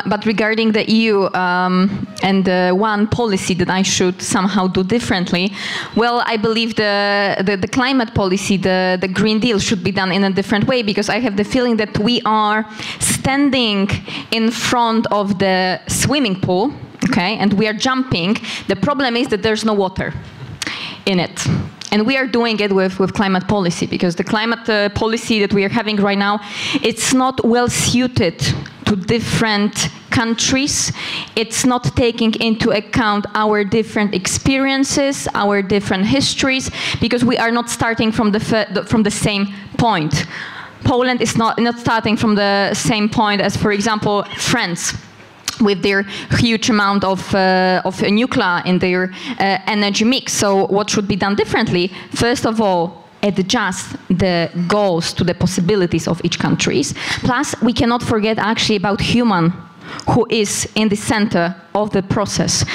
But regarding the EU and one policy that I should somehow do differently, well, I believe the climate policy, the Green Deal, should be done in a different way, because I have the feeling that we are standing in front of the swimming pool, okay, and we are jumping. The problem is that there's no water in it. And we are doing it with climate policy, because the climate policy that we are having right now, it's not well suited to different countries. It's not taking into account our different experiences, our different histories, because we are not starting from the same point. Poland is not starting from the same point as, for example, France, with their huge amount of nuclear in their energy mix. So what should be done differently? First of all, adjust the goals to the possibilities of each country. Plus, we cannot forget actually about human, who is in the center of the process.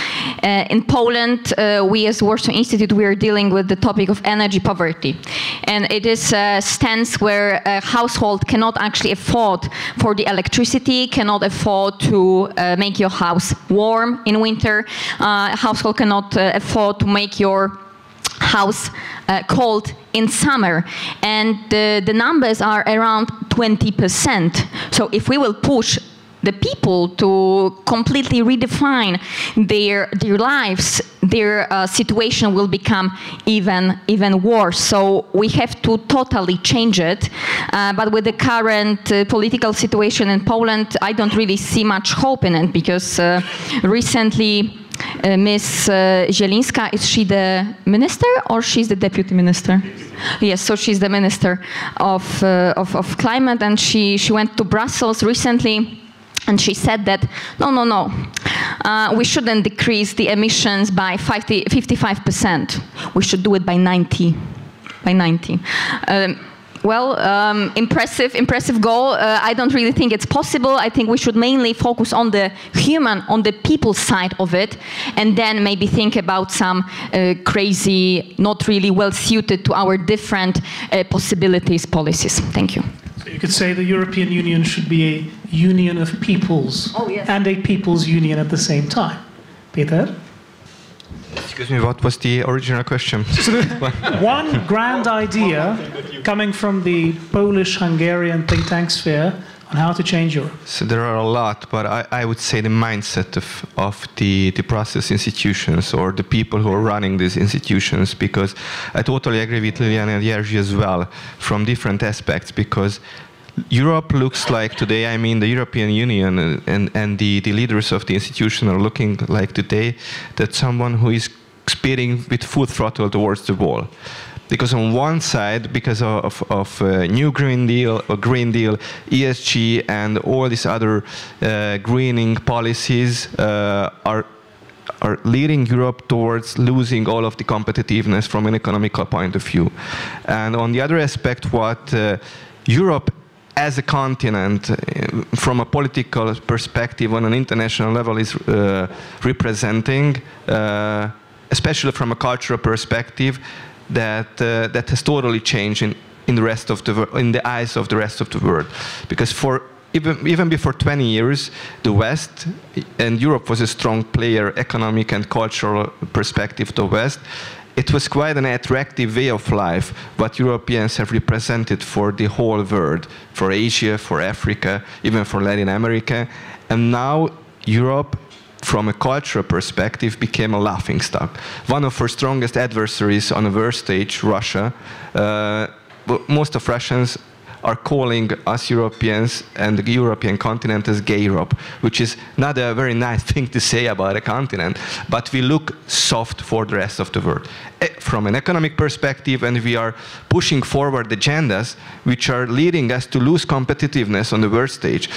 In Poland, we as Warsaw Institute, we are dealing with the topic of energy poverty. And it is a stance where a household cannot actually afford for the electricity, cannot afford to make your house warm in winter. A household cannot afford to make your house cold in summer. And the numbers are around 20%. So if we will push the people to completely redefine their lives, their situation will become even worse. So we have to totally change it. But with the current political situation in Poland, I don't really see much hope in it, because recently Ms. Zielińska, is she the minister or she's the deputy minister? Yes, so she's the minister of climate, and she went to Brussels recently. And she said that, no, we shouldn't decrease the emissions by 55%. We should do it by 90. Impressive goal. I don't really think it's possible. I think we should mainly focus on the human, on the people side of it, and then maybe think about some crazy, not really well suited to our different possibilities, policies. Thank you. So you could say the European Union should be a union of peoples, and a people's union at the same time. Peter? Excuse me, what was the original question? One grand idea coming from the Polish-Hungarian think tank sphere on how to change Europe. So there are a lot, but I would say the mindset of the process institutions, or the people who are running these institutions, because I totally agree with Liliana and Jerzy as well, from different aspects, because Europe looks like today, I mean the European Union and the leaders of the institution are looking like today that someone who is speeding with full throttle towards the wall. Because on one side, because of new Green Deal, ESG, and all these other greening policies are leading Europe towards losing all of the competitiveness from an economical point of view. And on the other aspect, what Europe as a continent, from a political perspective on an international level, is representing, especially from a cultural perspective, that has totally changed in the rest of in the eyes of the rest of the world. Because even before 20 years, the West and Europe was a strong player, economic and cultural perspective. The West. It was quite an attractive way of life, what Europeans have represented for the whole world, for Asia, for Africa, even for Latin America. And now Europe, from a cultural perspective, became a laughingstock. One of our strongest adversaries on the world stage, Russia, most of Russians are calling us Europeans and the European continent as gay Europe, which is not a very nice thing to say about a continent, but we look soft for the rest of the world. From an economic perspective, and we are pushing forward agendas which are leading us to lose competitiveness on the world stage.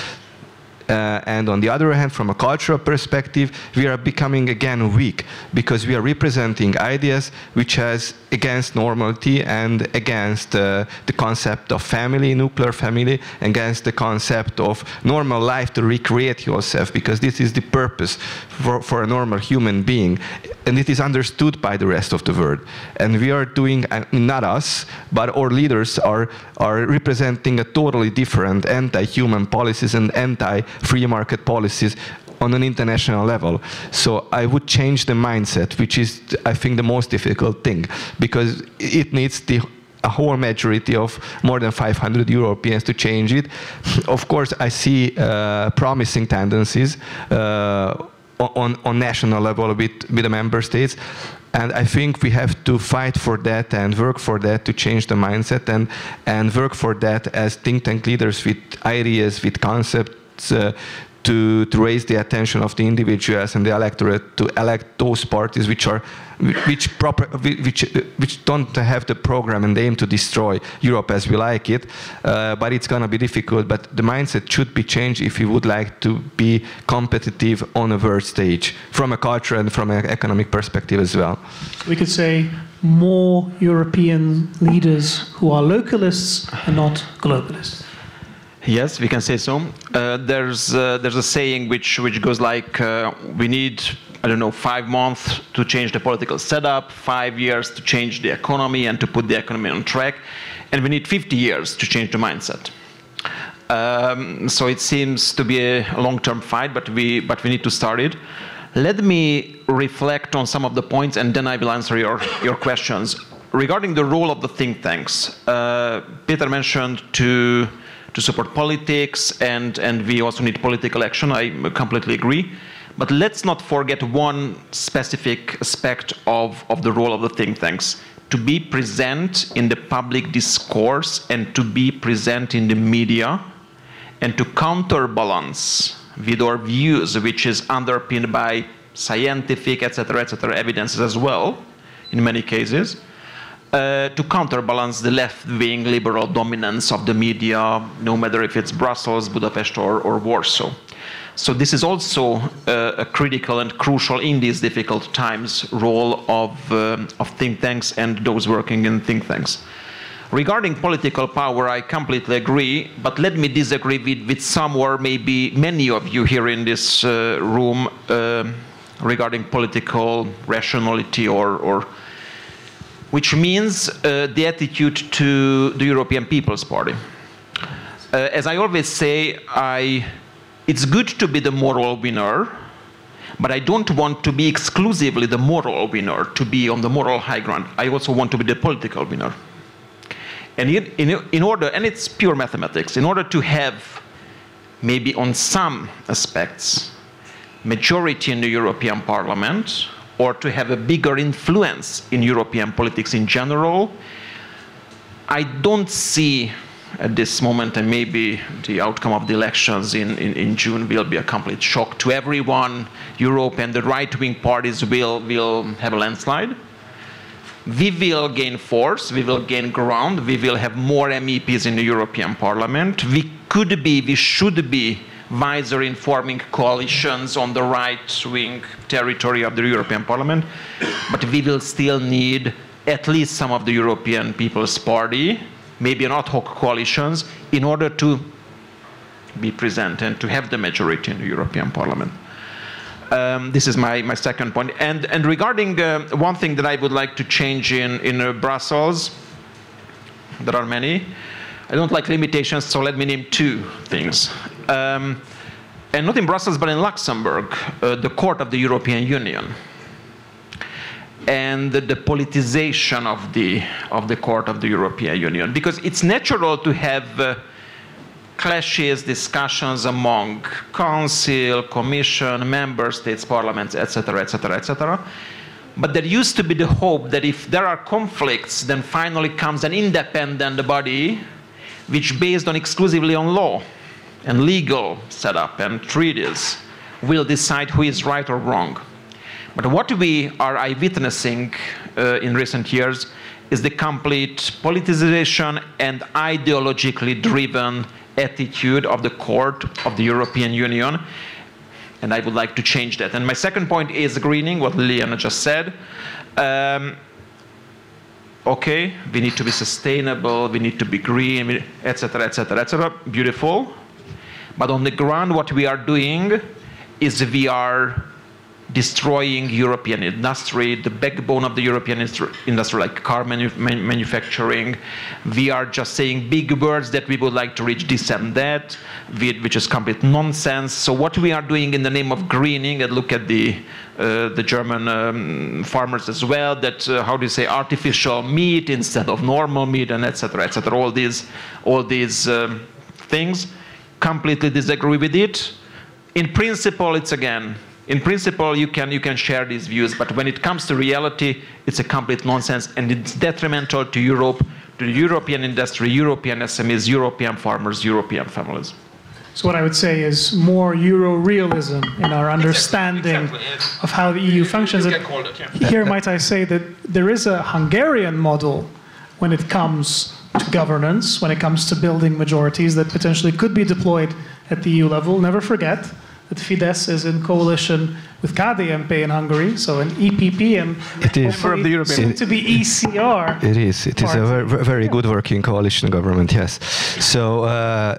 And on the other hand, from a cultural perspective, we are becoming again weak because we are representing ideas which has against normality and against the concept of family, nuclear family, against the concept of normal life to recreate yourself, because this is the purpose for a normal human being. And it is understood by the rest of the world. And we are doing, not us, but our leaders are representing a totally different anti-human policies and anti-free market policies on an international level. So I would change the mindset, which is, I think, the most difficult thing, because it needs a whole majority of more than 500 Europeans to change it. Of course, I see promising tendencies on national level with the member states. And I think we have to fight for that and work for that to change the mindset and work for that as think tank leaders with ideas, with concepts, to raise the attention of the individuals and the electorate to elect those parties which don't have the program and aim to destroy Europe as we like it. But it's going to be difficult. But the mindset should be changed if we would like to be competitive on a world stage, from a cultural and from an economic perspective as well. We could say more European leaders who are localists and not globalists. Yes, we can say so. There's a saying which goes like, we need, I don't know, 5 months to change the political setup, 5 years to change the economy and to put the economy on track, and we need 50 years to change the mindset. So it seems to be a long-term fight, but we need to start it. Let me reflect on some of the points, and then I will answer your questions. Regarding the role of the think tanks, Peter mentioned to support politics, and we also need political action. I completely agree. But let's not forget one specific aspect of the role of the think tanks: to be present in the public discourse and to be present in the media and to counterbalance with our views, which is underpinned by scientific, etc., evidences as well, in many cases. To counterbalance the left-wing liberal dominance of the media, no matter if it's Brussels, Budapest, or Warsaw. So this is also a critical and crucial in these difficult times role of think tanks and those working in think tanks. Regarding political power, I completely agree, but let me disagree with some or maybe many of you here in this room regarding political rationality or which means the attitude to the European People's Party. As I always say, it's good to be the moral winner, but I don't want to be exclusively the moral winner, to be on the moral high ground. I also want to be the political winner. And in order, and it's pure mathematics, in order to have, maybe on some aspects, majority in the European Parliament, or to have a bigger influence in European politics in general, I don't see at this moment, and maybe the outcome of the elections in June will be a complete shock to everyone. Europe and the right-wing parties will have a landslide. We will gain force, we will gain ground, we will have more MEPs in the European Parliament. We should be wiser in forming coalitions on the right-wing territory of the European Parliament, but we will still need at least some of the European People's Party, maybe an ad hoc coalitions, in order to be present and to have the majority in the European Parliament. This is my second point. And regarding one thing that I would like to change in Brussels, there are many. I don't like limitations, so let me name 2 things. And not in Brussels, but in Luxembourg, the Court of the European Union, and the politicization of the Court of the European Union, because it's natural to have clashes, discussions among Council, Commission, Member States, Parliaments, etc., etc., etc. But there used to be the hope that if there are conflicts, then finally comes an independent body which based on exclusively on law and legal setup and treaties will decide who is right or wrong. But what we are witnessing in recent years is the complete politicization and ideologically driven attitude of the court of the European Union, and I would like to change that. And my second point is greening, what Liliana just said. Okay, we need to be sustainable, we need to be green, etc., etc., etc. Beautiful. But on the ground, what we are doing is we are destroying European industry, the backbone of the European industry, like car manufacturing. We are just saying big words that we would like to reach this and that, which is complete nonsense. So what we are doing in the name of greening, and look at the German farmers as well, that how do you say, artificial meat instead of normal meat, and etc., etc. All these things, completely disagree with it. In principle, it's again. In principle, you can share these views, but when it comes to reality, it's a complete nonsense, and it's detrimental to Europe, to the European industry, European SMEs, European farmers, European families. So what I would say is more Euro-realism in our understanding of how the EU functions. Here might I say that there is a Hungarian model when it comes to governance, when it comes to building majorities that potentially could be deployed at the EU level. Never forget that FIDESZ is in coalition with KDNP in Hungary, so an EPP and soon to be ECR. It is a very good working coalition government, yes. So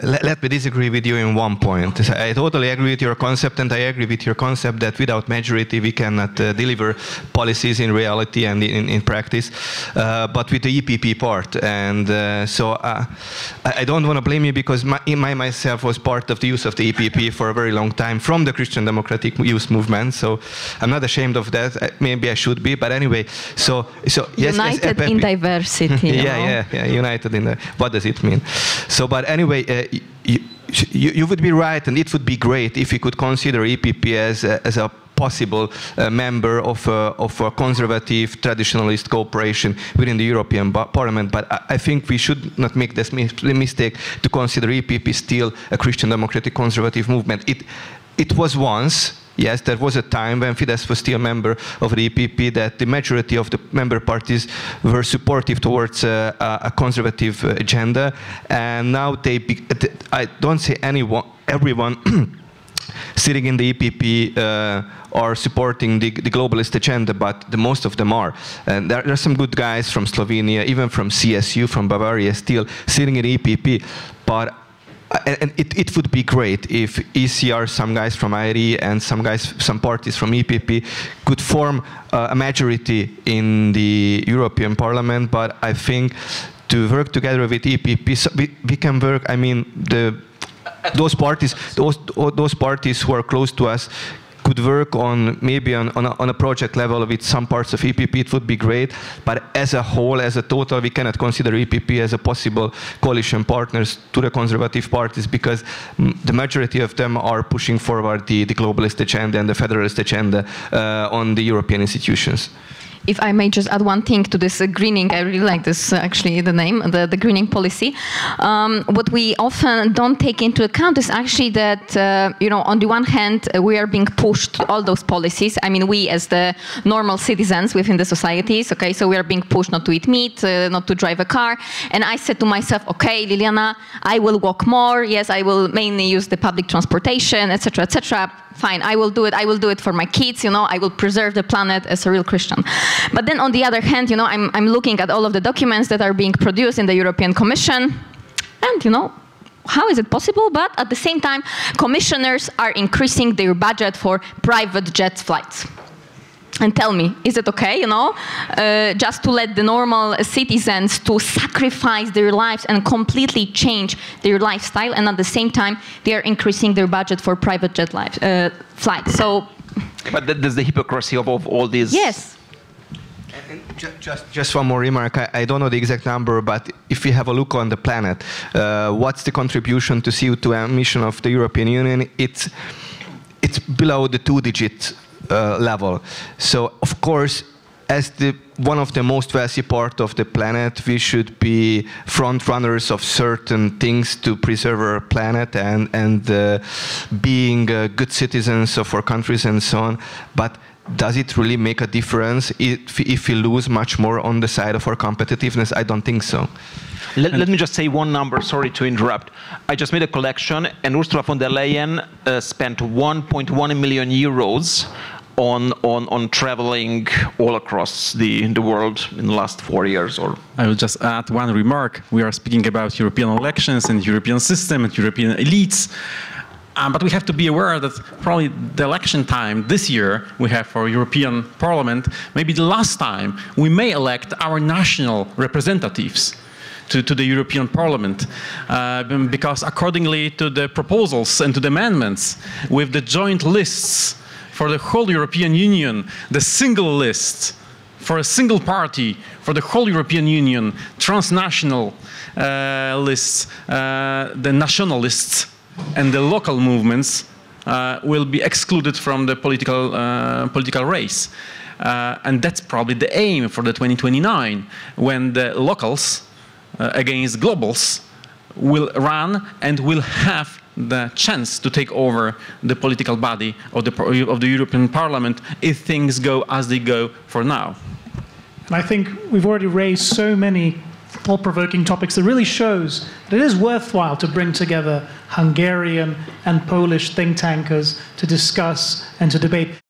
let me disagree with you in one point. I totally agree with your concept, and I agree with your concept that without majority we cannot deliver policies in reality and in practice, but with the EPP part. And so I don't want to blame you, because I myself was part of the youth of the EPP for a very long time, from the Christian Democratic Youth Movement. So I'm not ashamed of that. Maybe I should be, but anyway. So yes, united in diversity. Yeah. United in. What does it mean? So, but anyway, you would be right, and it would be great if we could consider EPP as a possible member of a conservative, traditionalist cooperation within the European Parliament. But I think we should not make this mistake to consider EPP still a Christian democratic conservative movement. It was once. Yes, there was a time when Fidesz was still a member of the EPP that the majority of the member parties were supportive towards a conservative agenda, and now I don't say everyone sitting in the EPP are supporting the globalist agenda, but the most of them are. And there are some good guys from Slovenia, even from CSU, from Bavaria, still sitting in the EPP, but and it would be great if ECR, some guys from IRE and some parties from EPP could form a majority in the European Parliament. But I think to work together with EPP, so we can work. I mean, those parties who are close to us could work on maybe on a project level with some parts of EPP. It would be great, but as a whole, as a total, we cannot consider EPP as a possible coalition partners to the conservative parties, because the majority of them are pushing forward the globalist agenda and the federalist agenda on the European institutions. If I may just add one thing to this greening, I really like this, actually, the name, the greening policy. What we often don't take into account is actually that, on the one hand, we are being pushed to all those policies. I mean, we as the normal citizens within the societies, okay, so we are being pushed not to eat meat, not to drive a car. And I said to myself, okay, Liliana, I will walk more. Yes, I will mainly use the public transportation, etc., etc. Fine, I will do it. I will do it for my kids. I will preserve the planet as a real Christian. But then, on the other hand, I'm looking at all of the documents that are being produced in the European Commission, and how is it possible? But at the same time, commissioners are increasing their budget for private jet flights. And tell me, is it okay, just to let the normal citizens to sacrifice their lives and completely change their lifestyle, and at the same time, they are increasing their budget for private jet flights. So, but there's the hypocrisy of all these. Yes. And just one more remark. I don't know the exact number, but if we have a look on the planet, what's the contribution to CO2 emission of the European Union? It's below the 2-digit level. So of course as one of the most wealthy part of the planet, we should be front runners of certain things to preserve our planet and being good citizens of our countries and so on. But does it really make a difference if we lose much more on the side of our competitiveness? I don't think so. Let me just say one number, sorry to interrupt. I just made a collection, and Ursula von der Leyen spent 1.1 million euros on traveling all across the world in the last 4 years. Or I will just add one remark. We are speaking about European elections and European system and European elites. But we have to be aware that probably the election time this year we have for European Parliament, maybe the last time we may elect our national representatives to the European Parliament, because accordingly to the proposals and to the amendments with the joint lists for the whole European Union, the single list for a single party for the whole European Union, transnational lists, the nationalists and the local movements will be excluded from the political race. And that's probably the aim for the 2029, when the locals against globals will run and will have the chance to take over the political body of the European Parliament if things go as they go for now. And I think we've already raised so many thought-provoking topics that really shows that it is worthwhile to bring together Hungarian and Polish think tankers to discuss and to debate.